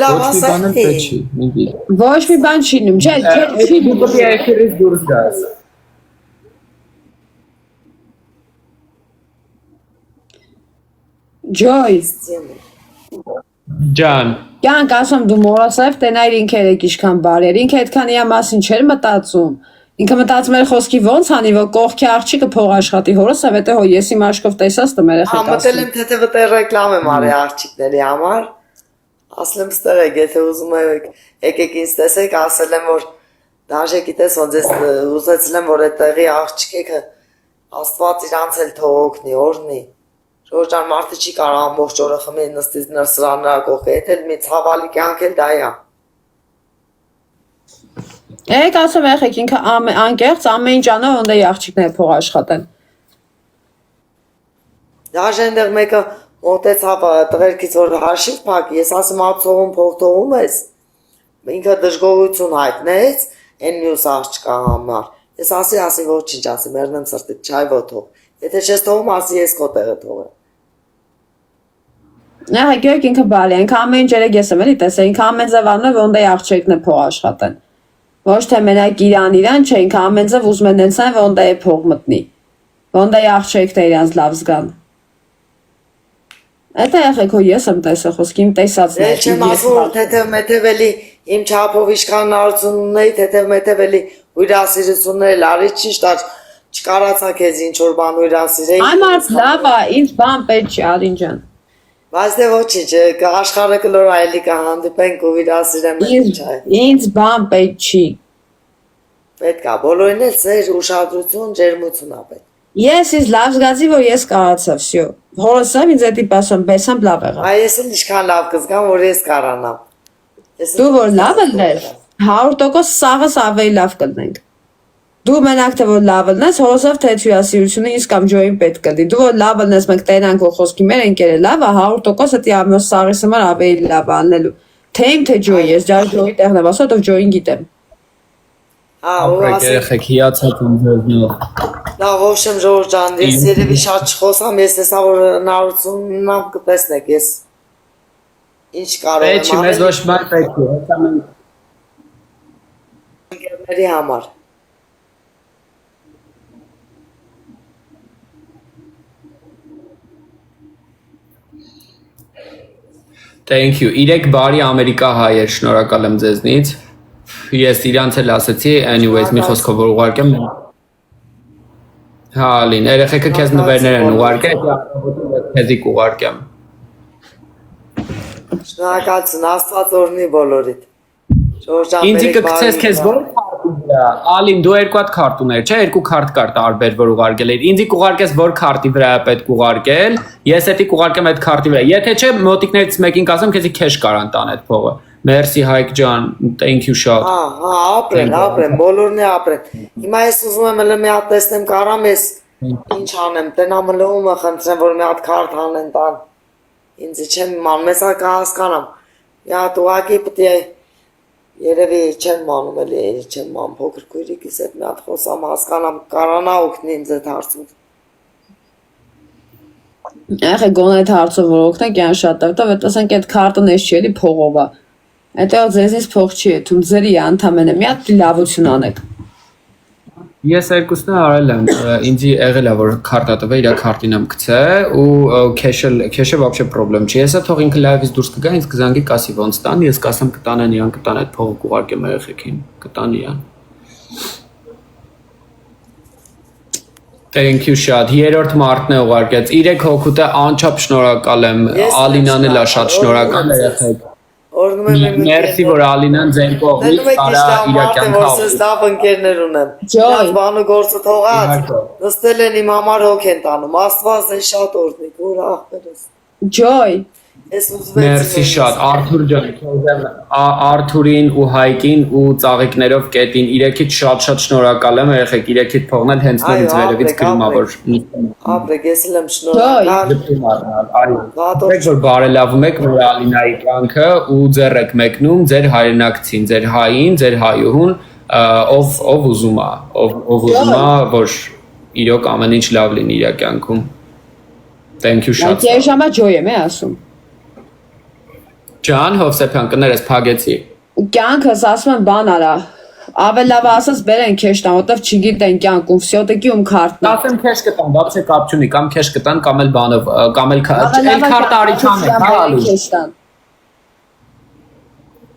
լավ ոչ մի բան էլ պետք չի, մի։ Ոչ մի բան չի լինում, չէ, չի դու պետք է էֆիրից դուրս գաս։ Ջոյ։ Ջան։ Կյանք ասում դու մորասավ տենայր ինքեր եք իշքան բարեր, ինքը այդքան իա մասին չէր մտածում։ Ինքը մտածում էր խոսքի ոնց անի, որ կողքի աղջիկը փող աշխատի հորս, ավետե հո ես իմ աշկով տեսած տեմ երեխեք Մտել եմ թե վտեր ռեկլամ եմ արի աղջիկների համար։ Ասեմ ստեղ եք, եթե ուզում եք, եկեք ինձ տեսեք, ասել եմ որ դաժե գիտես ոնց ես ուզեցել եմ որ այդտեղի աղջիկը Աստված իրանց էլ թող օգնի, օրհնի։ Ժորժան մարդը չի կարող ամբողջ օրը խմի նստի նրա կողքը, եթե մի ցավալի կյանք էլ դա է։ Եք ասում եղեք ինքը անկեղծ ամեն ինչ անա ոնց է աղջիկները փող աշխատեն։ Դաժե այնտեղ մեկը մոտեցավ տղերքից որ հաշիվ փակ, ես ասում ափսովում փող թողում ես։ Ինքը դժգոհություն հայտնեց այն մյուս աղջկա համար։ Ես ասի ոչինչ ասի, մեռնեմ սրտից, չայ ոթող։ Եթե չես թողում, ասի ես քո տեղը թողեմ։ Ահա գյոք ինքը բարի, ինքը ամեն ինչ երեք ես եմ էլի տեսել, ինքը ամեն ձև անում է ոնց է աղջիկն է փող աշխատեն։ Ոչ թե մենակ իրան չէ, ինքը ամեն ձև ուզում են նենցան ոնց է փող մտնի։ Ոնց է աղջիկը իրանց լավ զգան։ Դա եղեք հո ես եմ տեսել խոսքի իմ տեսածն է։ Չեմ ասում որ թեթև-մեթևելի իմ չափով իշխանություն ունեի, թեթև-մեթևելի հյուրասիրություններ արի, ճիշտ է, չկարացա քեզ ինչ որ բան հյուրասիրեի։ Այ մարդ լավ է, ինձ բան պետք չի, Ալին ջան։ Բայց դե ոչինչ, աշխարհը կլոր այլի կհանդիպենք ու հյուրասիրեմ չէ։ Ինձ բան պետք չի։ Պետք է բոլորին էլ ծեր ուշադրություն, ջերմություն ա պետք։ Ես ինձ լավ զգացի, որ ես կարացա, всё։ Հորոսամ ինձ էդի պասում, բեսամ լավ եղա։ Այ ես էլ ինչքան լավ կզգամ, որ ես կարանամ։ Դու որ լավ ելներ, 100% սաղս ավելի լավ կլնենք։ Դու մենակ թե որ լավ ելնես, հորոսով թե հյուրասիրությունը ինձ կամ ջոյին պետք կլի։ Դու որ լավ ելնես, մենք տենանք որ խոսքի մեր ընկերը լավ է, 100% էդի ամոս սաղիս համար ավելի լավ անելու։ Թե իմ թե ջոյի, ես ջոյի տեղն եմ ասա, դու ջոյին գիտեմ։ Երեխեք հիացած եմ ձեզնով։ Լավ, ոչ եմ Ժորժ ջան, ես երևի շատ չխոսամ, ես տեսա որ հնարավորությունն ամ կտեսնեք, ես ինչ կարող եմ Չի, մեզ ոչ բան պետք է, հեսա մենք ընկերների համար։ Thank you։ 3 բարի Ամերիկա հայեր, շնորհակալ եմ ձեզնից։ Ես իրանց էլ ասացի, anyways, մի խոսքով որ ուղարկեմ։ Հա, Ալին, երեխեքը քեզ նվերներ են ուղարկել, քեզի կուղարկեմ։ Շնորհակալություն, Աստված օրհնի բոլորիդ։ Ժորժ ջան, Ինձ կգցես քեզ ո՞ր քարտի վրա։ Ալին, դու երկու հատ քարտ ուներ, չէ՞, երկու քարտ կար տարբեր որ ուղարկել էիր։ Ինձ կուղարկես ո՞ր քարտի վրա է պետք ուղարկել։ Ես էդի կուղարկեմ այդ քարտի վրա։ Եթե չէ, մոտիկներից մեկին կասեմ, քեզի քեշ կարան տան այդ փողը։ Merci Հայկ ջան, thank you շատ։ Ապրեն, բոլորն է ապրեն։ Հիմա ես ուզում եմ հələ մի հատ տեսնեմ, կարամ ես ինչ անեմ, տնամ լոումը խնդրեմ, որ մի հատ քարտ անեն տան։ Ինձ չեմ ման, մեզ կհասկանամ։ Մի հատ ուղակի պետք է երևի չեմ մանում էլի, չեմ ման փոքր քույրիկիս հետ մի հատ խոսամ, հասկանամ, կարանա օգնի ինձ այդ հարցում։ Ախե գոնե այդ հարցով որ օգնեք, յան շատ տակտով, այդ ասենք այդ քարտը նես չի էլի փողով է։ Այդտեղ ձեզից փող չի եթում, ձերի անդամենը մի հատ լավություն անեք։ Ես երկուսն արել եմ, ինձ եղել է որ քարտա տվե, իր քարտին եմ գցե ու քեշը вообще պրոբլեմ չի։ Հեսա թող ինքը լայվից դուրս կգա, ինձ կզանգի կասի ոնց տան, ես կասեմ կտանեն իրան, կտան այդ փողը կուղարկեմ երեխեքին, կտան իրան։ Thank you շատ։ Երրորդ մարտն է ուղարկեց։ 3 հոգուտը անչափ շնորհակալ եմ։ Ալինան էլ է շատ շնորհակալ երեխեք։ Մերսի որ Ալինան ձեր կողմից կարա իր կյանքը ապրի։ Լավ ընկերներ ունեմ։ Ջոյ, բանը գործը թողած։ Նստել են իմ համար հոգ են տանում։ Աստված է շատ օրհնի, որ ախպերս։ Ջոյ։ Ես ուզում եմ։ Մերսի շատ։ Արթուր ջան, քեզ Արթուրին ու Հայկին ու ծաղիկներով կետին 3-ից շատ շնորհակալ եմ երեխեք 3-ից փողն էլ հենց նորից վերևից գրում ա որ ապրեք, ես էլ եմ շնորհակալ։ Որ բարելավում եք որ Ալինայի կյանքը ու ձեր եք մեկնում ձեր հայրենակցին, ձեր հային, ձեր հայուհուն ով ուզում ա, ով ուզում ա որ իրոք ամեն ինչ լավ լինի իր կյանքում։ Thank you շատ։ Ես ժամա ջոյ եմ ասում։ Ջան Հովսեփյան կներես փագեցի։ Կյանքս ասում եմ բան արա։ Ավելի լավ ասած բերեն քեշ տան, որտեվ չգիտեն կյանքում, всё-таки ում քարտն։ Ասեմ քեշ կտան, բացե կապ չունի, կամ քեշ կտան, կամ էլ բանով, կամ էլ քարտ արիչան է, հա Ալուշ։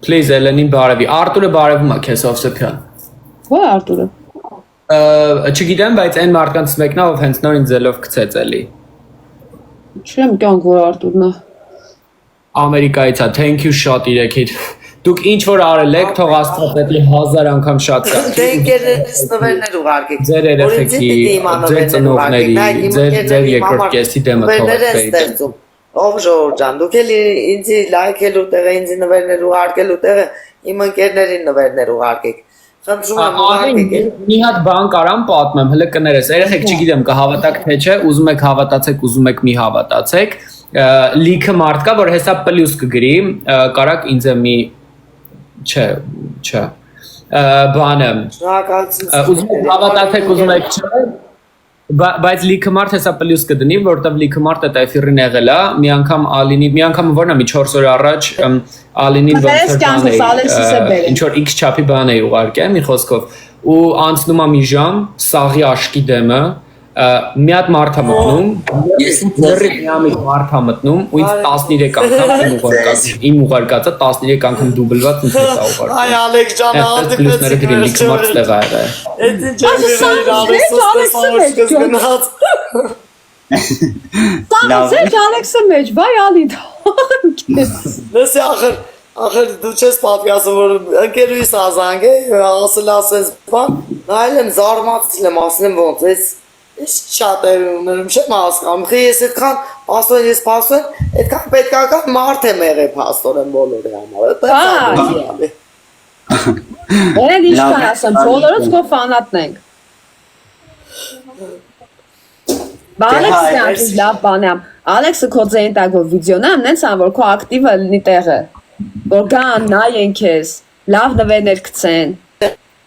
Please Էլենին բարևի։ Արտուրը բարևում է քեզ Հովսեփյան։ Ո՞ր Արտուրը։ Չգիտեմ, բայց այն մարդկանց մեկն է, ով հենց նոր ինձ ձելով գցեց էլի։ Չեմ կյանք որ Արտուրն է։ Ամերիկայից է, thank you շատ իրեքիդ։ Դուք ինչ որ արել եք, թող Աստվածետի 1000 անգամ շատ կա։ Դե ընկերներս նվերներ ուղարկեք։ Ձեր երեխեքի, ձեր ծնողների, ձեր երկրորդ կեսի դեմը թողեք։ Ով Ժորժ ջան, դուք էլի ինձ լայքելու տեղը, ինձ նվերներ ուղարկելու տեղը, իմ ընկերներին նվերներ ուղարկեք։ Խնդրում եմ ուղարկեք։ Մի հատ բան կարամ պատմեմ, հələ կներես։ Երեխեք չգիտեմ կհավատաք թե չէ, ուզում եք հավատացեք, ուզում եք մի հավատացեք։ Լիքը մարդ կա, որ հեսա պլյուս կգրի, կարակ ինձ մի չէ։ Բանը։ Ուզում եք հավատացեք, ուզում եք չէ։ Բայց լիքը մարդ հեսա պլյուս կդնի, որտեվ լիքը մարդ այդ էֆիրին եղել է, մի անգամ Ալինի, մի անգամ որն է մի 4 օր առաջ Ալինին ինչ որ X չափի բան է ուղարկել, մի խոսքով, ու անցնում է մի ժամ, սաղի աշկի դեմը, մի հատ մարդ է մտնում, ես ձեռի միամիտ մարդ է մտնում, ու ինձ 13 անգամ իմ ուղարկածը 13 անգամ դուբլված ինձ հետ ուղարկել։ Այ Ալեքս ջան, հանդիպեցի գրի լիքը մարդ ստեղ ա եղել։ Այդ ինչ Տանցեք Ալեքսը մեջ, բայ Ալին։ Լսի ախր դու չես պատկասում որ ընկերուհիս ազանգ է, ասես բան, նայել եմ զարմացել եմ, ասել եմ ոնց էս շատ է ուներում չեմ հասկանում, խի ես այդքան պաստորեն ես պաստորեն, այդքան պետքական մարդ եմ եղել պաստորեն բոլորի համար, Երեդ ինչքան ասեմ, բոլորոց քո ֆանատն ենք։ Ալեքսը լավ բան եմ, Ալեքսը քո ձեն տակով վիդեոն եմ, նենց ան որ քո ակտիվը լինի տեղը, որ գան նայեն քեզ, լավ նվերներ գցեն,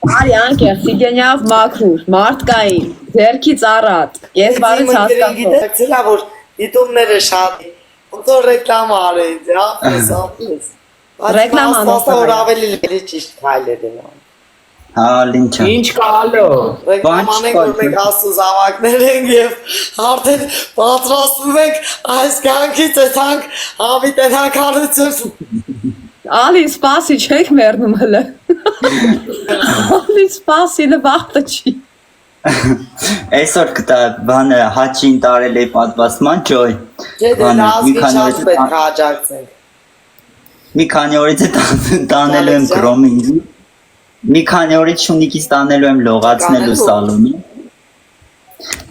արի անկեղ, սիգենյավ մաքրուր, մարդկային, ձերքից առատ, ես բարից հասկացող։ Գիտակցելա որ դիտումները շատ, ոնց որ ռեկլամ արեին, ապրես։ Ռեկլամ որ ավելի ճիշտ քայլեր են անում։ Հա, լինչա։ Ինչ կալո։ Ռեկլամ անենք որ մենք աստու զավակներ ենք եւ արդեն պատրաստվում ենք այս կյանքից էթանք հավիտենականություն։ Ալի սպասի չեք մերնում հլը։ Ալի սպասի նվաղտը չի։ Այսօր կտա բանը հաչին տարել է պատվաստման ճոյ։ Չէ, դե ազգի շատ պետք է աջակցենք։ Մի քանի օրից է տանելու եմ գրոմինգի։ Մի քանի օրից շունիկից տանելու եմ լողացնելու սալոնի։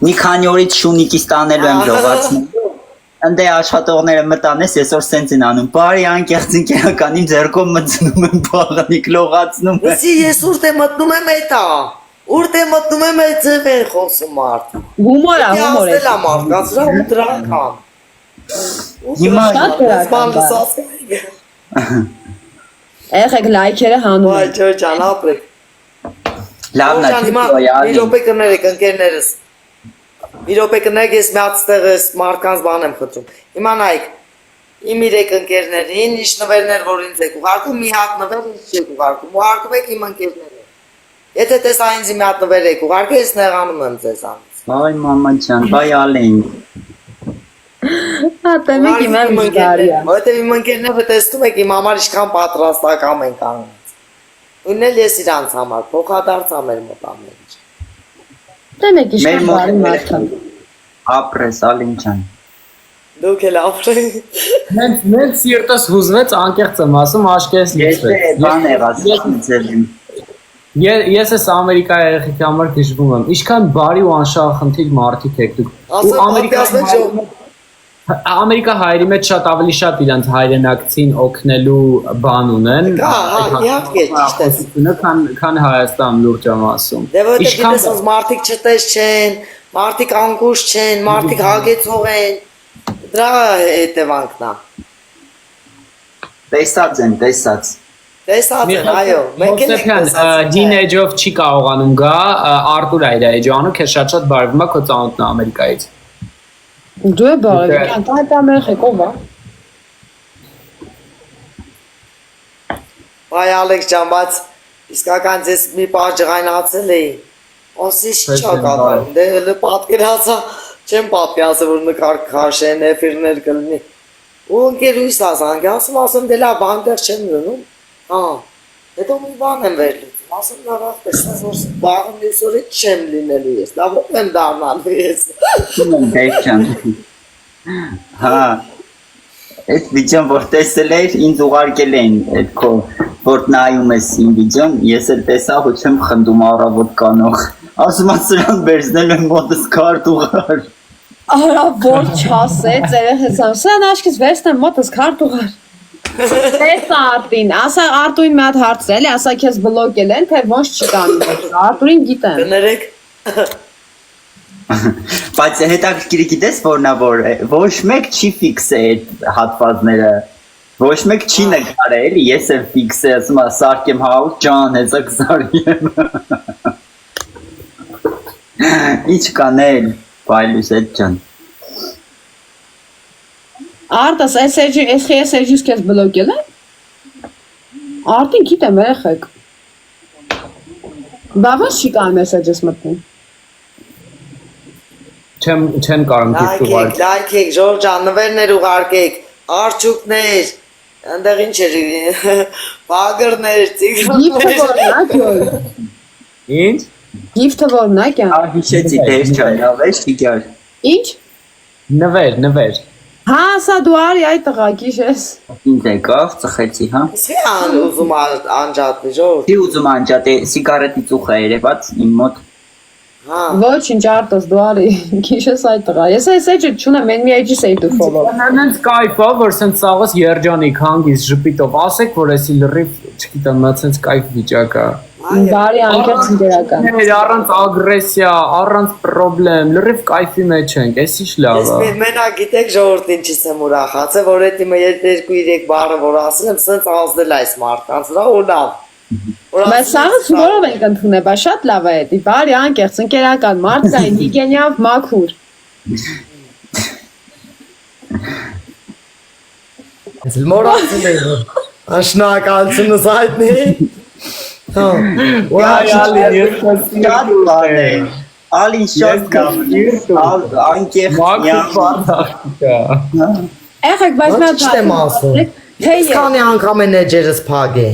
Մի քանի օրից շունիկից տանելու եմ լողացնելու։ Անդե աշխատողները մտանես այսօր սենց են անում։ Բարի անկեղծ ինքերականին ձեռքով մտնում եմ բաղանիկ լողացնում եմ։ Իսկ ես ուր դե մտնում եմ էտա։ Ուր դե մտնում եմ այդ ձև են խոսում մարդ։ Հումոր է, հումոր է։ Դե մարդկանց դրա ու դրական։ Հիմա շատ դրական։ Եղեք լայքերը հանում Այ եք։ ջո ջան ապրեք։ լավն է Հիմա մի րոպե կներեք ընկերներս։ Մի րոպե կներեք ես մի հատ ստեղս մարդկանց բան եմ խնդրում։ Հիմա նայեք։ Իմ 3 ընկերներին ինչ նվերներ որ ինձ եք ուղարկում, մի հատ նվեր ինձ չեք ուղարկում։ Ուղարկում եք իմ ընկերներին։ Եթե տեսա ինձ մի հատ նվեր եք ուղարկել, ես նեղանում եմ ձեզանից։ Այ մամա ջան, բայ ալեն։ Հա, տեմեք իմ եմ զգարիա։ Որտեւ իմ ընկերները տեսնում եք իմ համար ինչքան պատրաստական են կանգնած։ Նույնն էլ ես իրանց համար փոխադարձ ամեր մոտ ամեն ինչ։ Տեմեք իշքան բարի մարդը։ Ապրես ալին ջան։ Դուք էլ ապրեք։ Մենք սիրտս հուզվեց, անկեղծ եմ ասում, աշկերս լիցվեց։ Բան եղած, ձերին։ Ես էս Ամերիկայի երեխեքի համար դժվում եմ։ Ինչքան բարի ու անշահախնդիր մարդիկ եք դուք։ Ու Ամերիկա հայերի մեջ շատ ավելի շատ իրանց հայրենակցին օգնելու բան ունեն։ Իհարկե, ճիշտ է։ Քան Հայաստան լուրջ եմ ասում։ Դե որտեղ դիտես մարդիկ չտես չեն, մարդիկ անկուշ չեն, մարդիկ հագեցող են։ Դրա հետևանքն է։ Տեսած են, տեսած։ Տեսած են, այո, մենք էլ ենք տեսած։ Հին էջով չի կարողանում գա, Արտուր է իր էջանը, քեզ շատ բարևում է քո ծանոթն է Ամերիկայից։ Դու է բարի, դա մեր եկով է։ Բայ Ալեքս ջան, բայց իսկական ձեզ մի պահ ջղայնացել էի։ Ասես չա կատարում, դե հələ պատկերացա, չեմ պատկերացել որ նկար քաշեն, էֆիրներ կլինի։ Ու ընկերուհիս ասանք, ասում դե լավ, բանտեղ չեմ գնում։ Հա։ Հետո մի բան եմ վերլուծում, Ասում նավախ տեսնես որ բաղն այսօր չեմ լինելու ես, լավ եմ դառնալու ես։ Դեքչան։ Հա։ Այդ վիդեոն որ տեսել էի, ինձ ուղարկել էին այդ քո որ նայում ես իմ վիդեոն, ես էլ տեսա, ոչ եմ խնդում առավոտ կանող։ Ասում եմ սրան բերձնել եմ մոտս քարտ ուղար։ Արա որ չասեց, երեխես ամ, սրան աշկից վերցնեմ մոտս քարտ ուղար։ Տես Արտին, ասա Արտուին մի հատ հարցրել է, ասա քեզ բլոկել են, թե ոնց չկան։ Արտուրին գիտեմ։ Կներեք։ Բայց հետաքրքիր գիտես որնա որ ոչ մեկ չի ֆիքսե այդ հատվածները։ Ոչ մեկ չի նկարել, ես եմ ֆիքսե, ասում եմ սարքեմ հաու ջան, հեսա կսարքեմ։ Ինչ կանել, բայլուս այդ ջան։ Արտաս, այս էջյուս քեզ բլոկել է։ Արտին գիտեմ երեխեք։ Բավարար չի կան մեսեջս մտնում։ Չեմ կարող քիչ ուղարկել։ Լայքեք, Ժորժան, նվերներ ուղարկեք, արջուկներ, այնտեղ ինչ էր, բագրներ, ծիգրներ։ Ինչ։ Գիֆթը որն է կյան։ Հիշեցի դեր չայ, ավեշ իգար։ Ինչ։ Նվեր։ Հա, սա դու արի այդ տղա, գիշես։ Ինձ եկավ, ծխեցի, հա։ Սի ուզում անջատվի, Ժորժ։ Չի ուզում անջատ, սիգարետի ծուխ է երևաց իմ մոտ։ Հա։ Ոչինչ Արտաս, դու արի, գիշես այդ տղա։ Ես այս էջը չունեմ, մեն մի էջիս էի դու ֆոլո։ Անանց կայֆա, որ սենց սաղս երջանիկ հանգիս ժպիտով ասեք, որ էսի լրիվ, չգիտեմ, նա սենց կայֆ վիճակ է։ Բարի անկեղծ ընկերական։ Առանց ագրեսիա, առանց պրոբլեմ, լրիվ կայֆի մեջ ենք, էս ինչ լավ Ես է։ մենակ գիտեք Ժորժ ինչից եմ ուրախացել, որ այդ իմը 2-3 բառը որ ասել եմ, սենց ազդել այս մարդկանց վրա ու լավ։ Բայց սաղը հումորով ենք ընդունել, բայց շատ լավ է էդի, բարի անկեղծ ընկերական, մարդկային, Իգենյավ, մաքուր։ Ես մորացել եմ։ Շնորհակալությունս հայտնի։ Հա։ Ալին շատ անկեղծ Եղեք, բայց նա Չեմ ասում։ Թե Քանի անգամ են էջերս փագ է։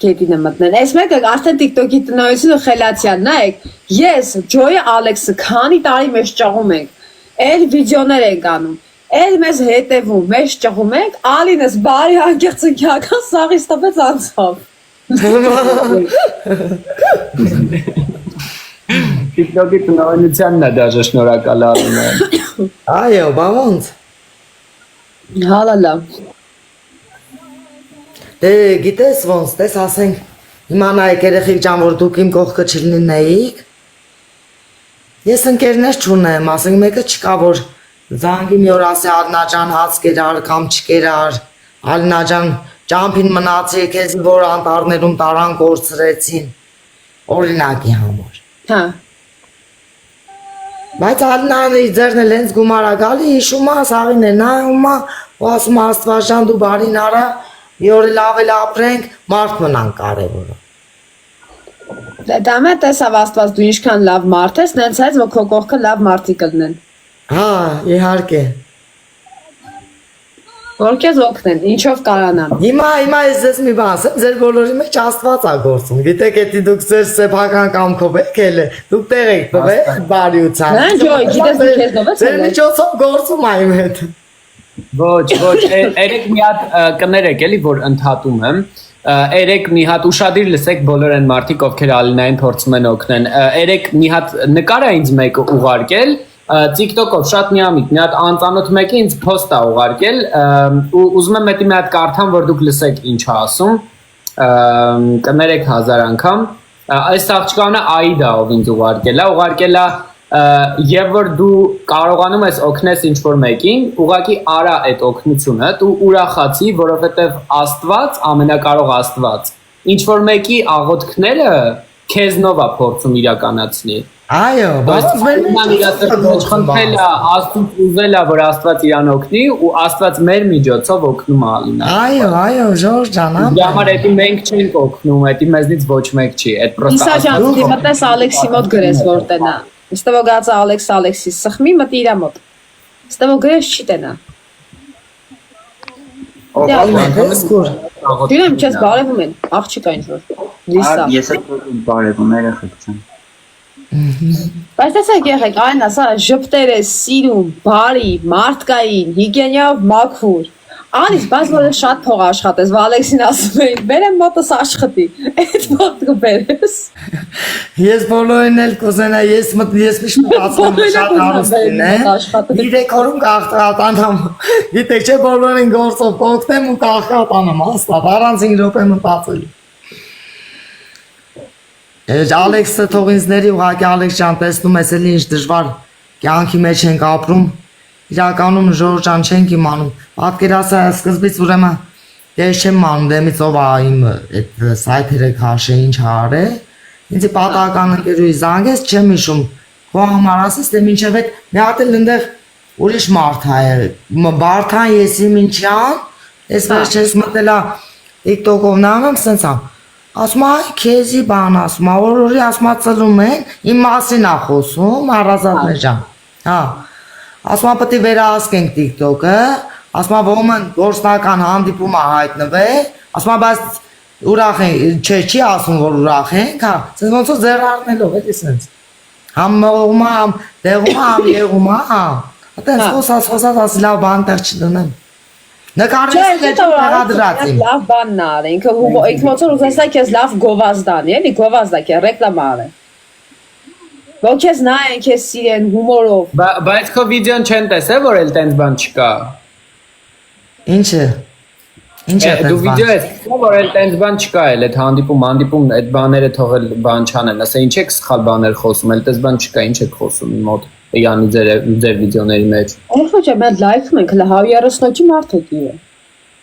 Գետինը մտնել։ Այս մեկը արդեն TikTok-ի տնօրինությունը խելացիան, նայեք, ես Ջոյի Ալեքսը քանի տարի մեզ ճաղում ենք։ Էլ վիդեոներ ենք անում։ Էլ մեզ հետևում, մեզ ճաղում ենք, Ալինս բարի անկեղծ ընկերական սաղից տպեց անցավ։ TikTok-ի տնօրինությանն է դաժե շնորհակալ ալինը։ Այո, բա ոնց։ Հալալա։ Դե գիտես ոնց, տես ասենք, հիմա նայեք երեխեք ջան, որ դուք իմ կողքը չլինեիք։ Ես ընկերներ չունեմ, ասենք մեկը չկա, որ զանգի մի օր ասի Ալինա ջան հաց կերար կամ չկերար, Ալինա ջան ճամփին մնացի, քեզի որ անտառներում տարան կորցրեցին։ Օրինակի համար։ Հա։ Բայց Ալինան իր ձեռն էլ հենց գումարա գալի, հիշում է, սաղին է նայում է, ու ասում է Աստված ջան դու բարին արա, մի օր լավ էլ ապրենք, մարդ մնան կարևորը։ Դա մե տեսավ Աստված դու ինչքան լավ մարդ ես, նենց այս որ քո կողքը լավ մարդիկ կլինեն։ Հա, իհարկե։ Որ քեզ օգնեն, ինչով կարանան։ Հիմա ես ձեզ մի բան ասեմ, ձեր բոլորի մեջ Աստված է գործում։ Գիտեք, եթե դուք ձեր սեփական կամքով եք ելը, դուք տեղ եք տվել բարիության։ Հա, Ջոյ, գիտես դու քեզ ով ես Ձեր միջոցով գործում է իմ հետ։ Ոչ, երեք մի հատ կներեք էլի, որ ընդհատում եմ։ Երեք մի հատ ուշադիր լսեք բոլոր այն մարդիկ, ովքեր Ալինային փորձում են օգնել։ Երեք մի հատ նկար է ինձ մեկը ուղարկել, TikTok-ով շատ միամիտ, մի հատ անծանոթ մեկը ինձ post է ուղարկել, ու ուզում եմ մի հատ կարդամ, որ դուք լսեք ինչ է ասում։ Կներեք 1000 անգամ։ Այս աղջկանը Աիդա ով ինձ ուղարկել է, եւ որ դու կարողանում ես օգնես ինչ-որ մեկին, ուղղակի արա այդ օգնությունը, դու ուրախացի, որովհետեւ Աստված, ամենակարող Աստված, ինչ-որ մեկի աղոթքները քեզնով է փորձում իրականացնել։ Այո, բայց ման իր խնդրել է, Աստծուն ուզել է, որ Աստված իրան օգնի, ու Աստված մեր միջոցով օգնում է Ալինան։ Այո, Ժորժ ջան, Համար էդի մենք չենք օգնում, էդի մեզնից ոչ մեկ չի, այդ պրոստը Իսա ջան, դու մտես Ալեքսի մոտ գրես որ տենա։ Ստվո գացա Ալեքսի, սխմի մտի իր մոտ։ Ստվո գրես չի տենա։ Սկուր։ Դինեմ չես բարևում են, աղջիկա ինչ որ։ Լիսա։ Ես էլ բարևում երեխեք չեմ։ Բայց տեսեք եղեք, այն ասա ժպտեր է սիրում, բարի, մարդկային, հիգիենիով մաքուր։ Անից բայց որ շատ փող աշխատես, Ալեքսին ասում էին, բերեմ մոտս աշխատի։ Այդ մոտ կբերես։ Ես բոլորին էլ կուզենա, ես միշտ մտածում եմ շատ հարուստին, է։ 3 օրում կախտատանամ։ Գիտեք չէ բոլորին գործով կօգնեմ ու կախտատանամ, հաստատ, առանց 5 րոպե մտածելու։ Ալեքսը թող ինձների ուղղակի Ալեքս ջան տեսնում ես էլի ինչ դժվար կյանքի մեջ ենք ապրում։ Իրականում Ժորժ ջան չենք իմանում։ Պատկերացա սկզբից ուրեմն ես չեմ իմանում դեմից ով է իմ այդ սայթերը քաշե ինչ արե։ Ինձ պատահական ընկերուհի զանգեց չեմ հիշում։ Քո համար ասես թե մինչև այդ մի հատ էլ այնտեղ ուրիշ մարդ է։ Բարթան Եսիմինչյան, ես վերջերս մտելա TikTok-ով նայում սենց ա։ Ասում է քեզի բան ասում, օրորի ասում ծլում են, իմ մասին է խոսում, Արազատներ ջան։ Հա։ Ասում պետք է վերահսկենք TikTok-ը, ասում ոմն գործնական հանդիպում է հայտնվել, ասում բայց ուրախ են, չի ասում որ ուրախ ենք, հա, ցենց ոնց որ ձեռ առնելով էլի ցենց։ Համ մողում համ դեղում համ եղում հա։ Այդպես խոսած ասի լավ բան տեղ չդնեմ։ Նկարիչը տեղադրած իմ։ Լավ բանն արի, ինքը ոնց որ ուզես քեզ լավ գովազդանի, էլի գովազդա քե ռեկլամ արի։ Որ քեզ նայեն, քեզ սիրեն հումորով։ Բայց քո վիդեոն չեն տեսել, որ էլ տենց բան չկա։ Ինչը։ Ինչ է Դու վիդեո ես, որ էլ տենց բան չկա էլ, այդ հանդիպում, այդ բաները թողել բան չանեն, ասա ինչ եք սխալ բաներ խոսում, էլ տես բան չկա, ինչ եք խոսում իմ մոտ, Յանի ձեր վիդեոների մեջ։ Ո՞վ չէ, մենք լայքում ենք, հələ 130-ի մարդ է դիը։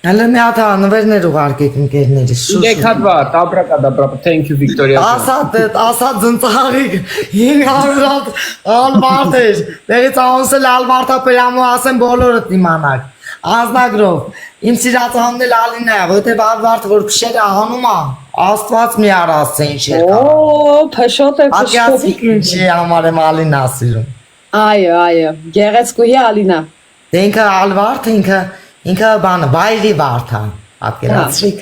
Հələ մի հատ նվերներ ուղարկեք ընկերներիս։ Եք հատ վարդ, abracadabra, thank you Victoria։ Ասա ծնծաղիկ 500 հատ ալվարդ էր, դեղից անսել ալվարդա պերամու ասեմ բոլորըտ իմանակ, անձնագրով, իմ սիրածանն էլ Ալինա է, որտև ալվարդ որ փշերը հանում է, աստված մի արասը ինչ էր կար։ Փշոտ է, Ատյասիկ ինչի համար եմ Ալինա սիրում։ Այո, գեղեցկուհի Ալինա։ Դե ինքը ալվարդ, ինքը բանը, բայրի վարդ է, պատկերացրիք։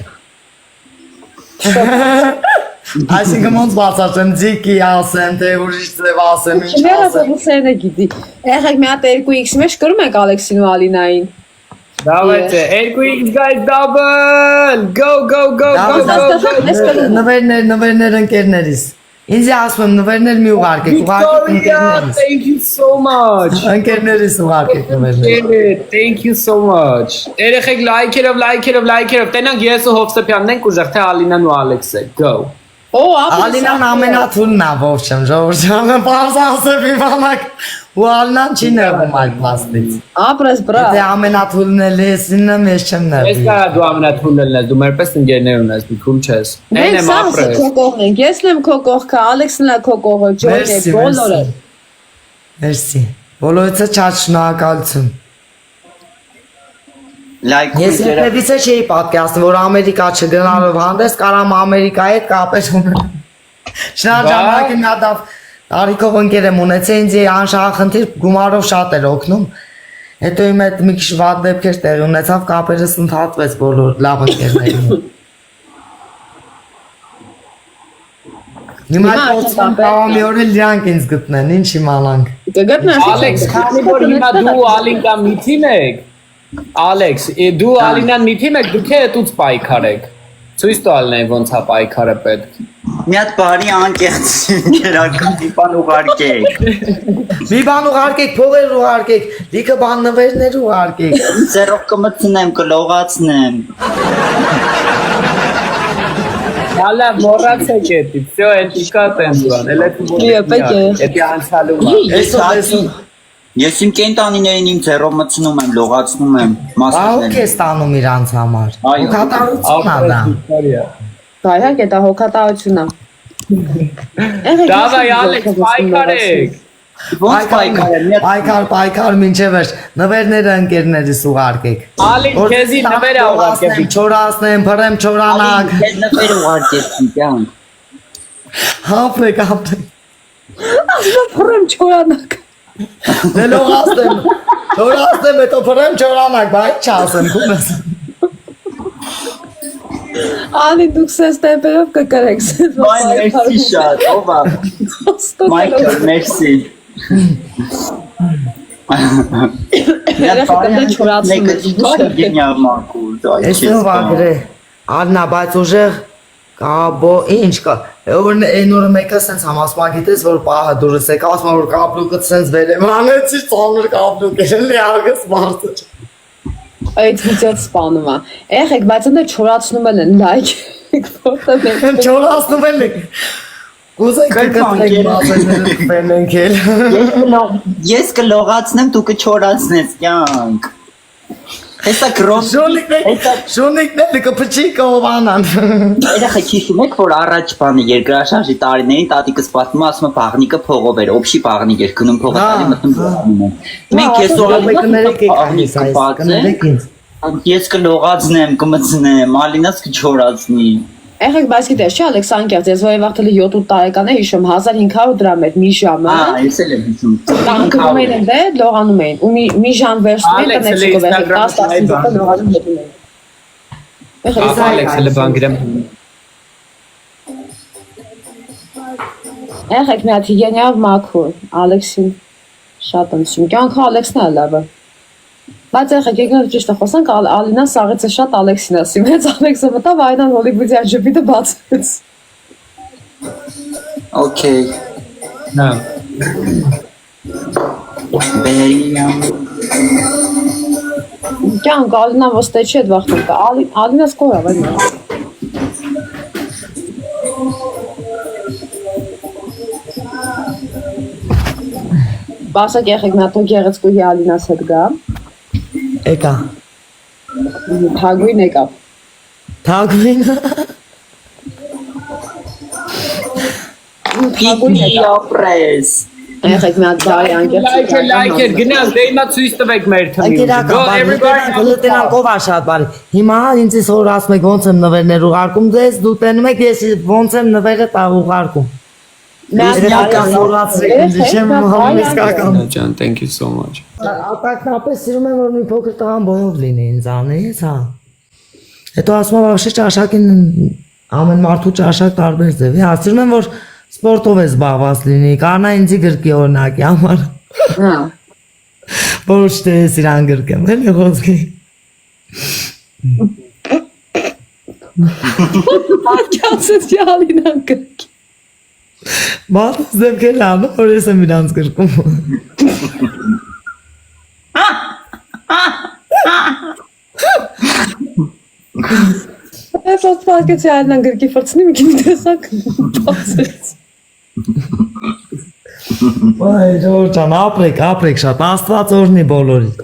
Այսինքն ոնց բացատրեմ, ձիկի ասեմ, թե ուրիշ ձև ասեմ, ինչ Չմերը ասեմ։ Հուսեյնը գիտի։ Եղեք մի հատ 2x մեջ կրում ենք Ալեքսին ու Ալինային։ Давайте, 2x guys double, go Նվերներ ընկերներիս։ Ինձ ասում եմ նվերներ մի ուղարկեք, ուղարկեք ընկերներիս։ Thank you so much։ Ընկերներիս ուղարկեք նվերներ։ Thank you so much։ Երեխեք լայքերով, տենանք ես ու Հովսեփյանն ենք ուժեղ, թե Ալինան ու Ալեքսը, go։ Ալինան ամենաթունն է ողջեմ, ժողովրդը պարզ ասեմ իմանակ ու Ալինան չի նեղում այդ փաստից։ Ապրես բրա։ Դե ամենաթունն էլ ես իննեմ ես չեմ Ես նեղում։ կարա դու ամենաթունն ես, դու մեր պես ընկերներ ունես, դու քուլ չես։ Այն եմ ապրես։ Ես եմ քո կողքը, Ալեքսն է քո կողքը, Ջոյը, բոլորը։ Մերսի։ Բոլորիցը շատ շնորհակալություն։ Լայք Ես երբևիցե չէի պատկերացնում, որ Ամերիկա չգնալով հանդես կարամ Ամերիկայի հետ կապեր ունենամ։ Շնորհակալություն մի հատ տարիքով ընկեր եմ ունեցել, ինձ անշահախնդիր գումարով շատ էր օգնում։ Հետո իմ հետ մի քիչ վատ դեպքեր տեղի ունեցավ, կապերս ընդհատվեց բոլոր լավ ընկերների հետ։ Հիմա փոխվում մի օր էլ իրանք ինձ գտնեն, ինչ իմանանք։ Կգտնես։ Ալեքս, քանի որ հիմա դու Ալինկա միթին եք, Ալեքս, դու Ալինան միթին եք, դուք հետուց պայքարեք։ Ցույց տալն է ոնց է պայքարը պետք։ մի հատ բարի անկեղծ ինքերական մի բան ուղարկեք։ Մի բան ուղարկեք, փողեր ուղարկեք, լիքը բան նվերներ ուղարկեք։ Ձերով կմտնեմ, կլողացնեմ։ Հալա մոռացեք էդի, всё, էդի կա տենց բան, էլ էդի անցալու բան։ Ես իմ կենտանիներին իմ ձեռով մտցնում եմ, լողացնում եմ, Ահոք է ստանում իրանց համար։ Հոգատարություն ա դա։ Բայհակ է դա հոգատարություն է։ Դավայ Ալեքս, պայքարեք։ Ոնց պայքարեմ, Պայքար մինչև վերջ, նվերները ընկերներիս ուղարկեք։ Ալին քեզի նվերը ուղարկեք։ Չորացնեմ, փռեմ չորանակ։ Ես նվեր ուղարկեք, կյանք։ Հապրեք։ Ասում փռեմ չորանակ։ Դե լողացնեմ, հետո փռեմ չորանակ, բայց չասեմ, քունս։ Ալի դուք սենց տեմպերով կկրեք սենց Մայ մերսի շատ, ով է։ Մայքլ, մերսի։ Երեխեքները չորացնում են։ Գենիալ մանկուր։ Էստով ագրե։ Արնա, բայց ուժեղ կաբո ինչ կա։ Օրն այնօրը մեկը սենց համասման գիտես որ պահը դուրս եկա, ասում որ կապլուկը սենց վերեմ անեցի ծանր կապլուկ էր լիագս մարդը։ Այդ վիդեոց սպանում է։ Երեխեք, բայց ընդ չորացնում են լայք։ Որտե՞ղ է։ Չորացնում են։ Կուզեք կգտնեք մասերները ֆենենք էլ։ Ես կլողացնեմ, դու կչորացնես, կյանք։ Հեսա գրոս։ Շունիկները կփչի կովանան։ Երեխեք հիշում եք, որ առաջ բանը երկրաշարժի տարիներին տատիկս պատմում ասում է բաղնիկը փողով էր, օբշի բաղնիկ էր, գնում փողը տալի մտնում բաղնում են։ Մենք ես կլողացնեմ, կմցնեմ, Ալինաս կչորացնի։ Երեխեք, բայց գիտես չէ, Ալեքսանդր, ես որևէ 7-8 տարեկան է հիշում 1500 դրամ էր մի ժամը։ Ես էլ եմ հիշում։ Տանկում էին դե լողանում էին ու մի ժամ վերջում էին տնեցիկով էր 10-15 լողանում հետում էին։ Ալեքսը բան գրեմ։ Երեխեք, մի հատ հիգենիավ մաքուր, Ալեքսին շատ ընծում, կյանքը Ալեքսն է լավը։ Բայց երեխեք, եկնք ճիշտ է խոսանք, Ալինա սաղեցը շատ Ալեքսին ասի, մեծ Ալեքսը մտավ այնան հոլիվուդյան ժպիտը բացեց։ Okay. Հա։ Բերիամ։ Կյանք Ալինա ոստե չի այդ վախտում կա, Ալինաս կոր ավայ նա։ Բասակ երեխեք, մի հատ գեղեցկուհի Ալինաս հետ գա։ Եկա։ Թագույն եկավ։ Թագույն։ Պրես։ Երեխեք, մի հատ բարի անկեղծ։ Լայքեր, գնաց, դե հիմա ցույց տվեք մեր թմին։ Անկերական լուտենանքով ա շատ բարի։ Հիմա ինձ որ ասում եք ոնց եմ նվերներ ուղարկում ձեզ, դու տենում եք ես ոնց եմ նվերը տա ուղարկում։ Իրական նորացրեք ինձ չեմ համեսկական։ Ջան, thank you so much։ Ատակնապես սիրում եմ որ մի փոքր տղան բոյով լինի ինձ անես, հա։ Հետո ասում եմ вообще ճաշակին ամեն մարդու ճաշակ տարբեր ձև է։ Հա, սիրում եմ որ սպորտով է զբաղված լինի, կանա ինձի գրկի օրինակի համար։ Հա։ Ոչ թե ես իրան գրկեմ, էլի խոսքի։ Անկեղծ Ալինան գրկի։ Բայց դեպքեր լավ, որ ես եմ իրանց գրկում։ Ես պատկերացի Ալինան գրկի ֆրցնի մի քիչ տեսակ բացեց։ Այ ջան, ապրեք շատ, Աստված օրհնի բոլորին։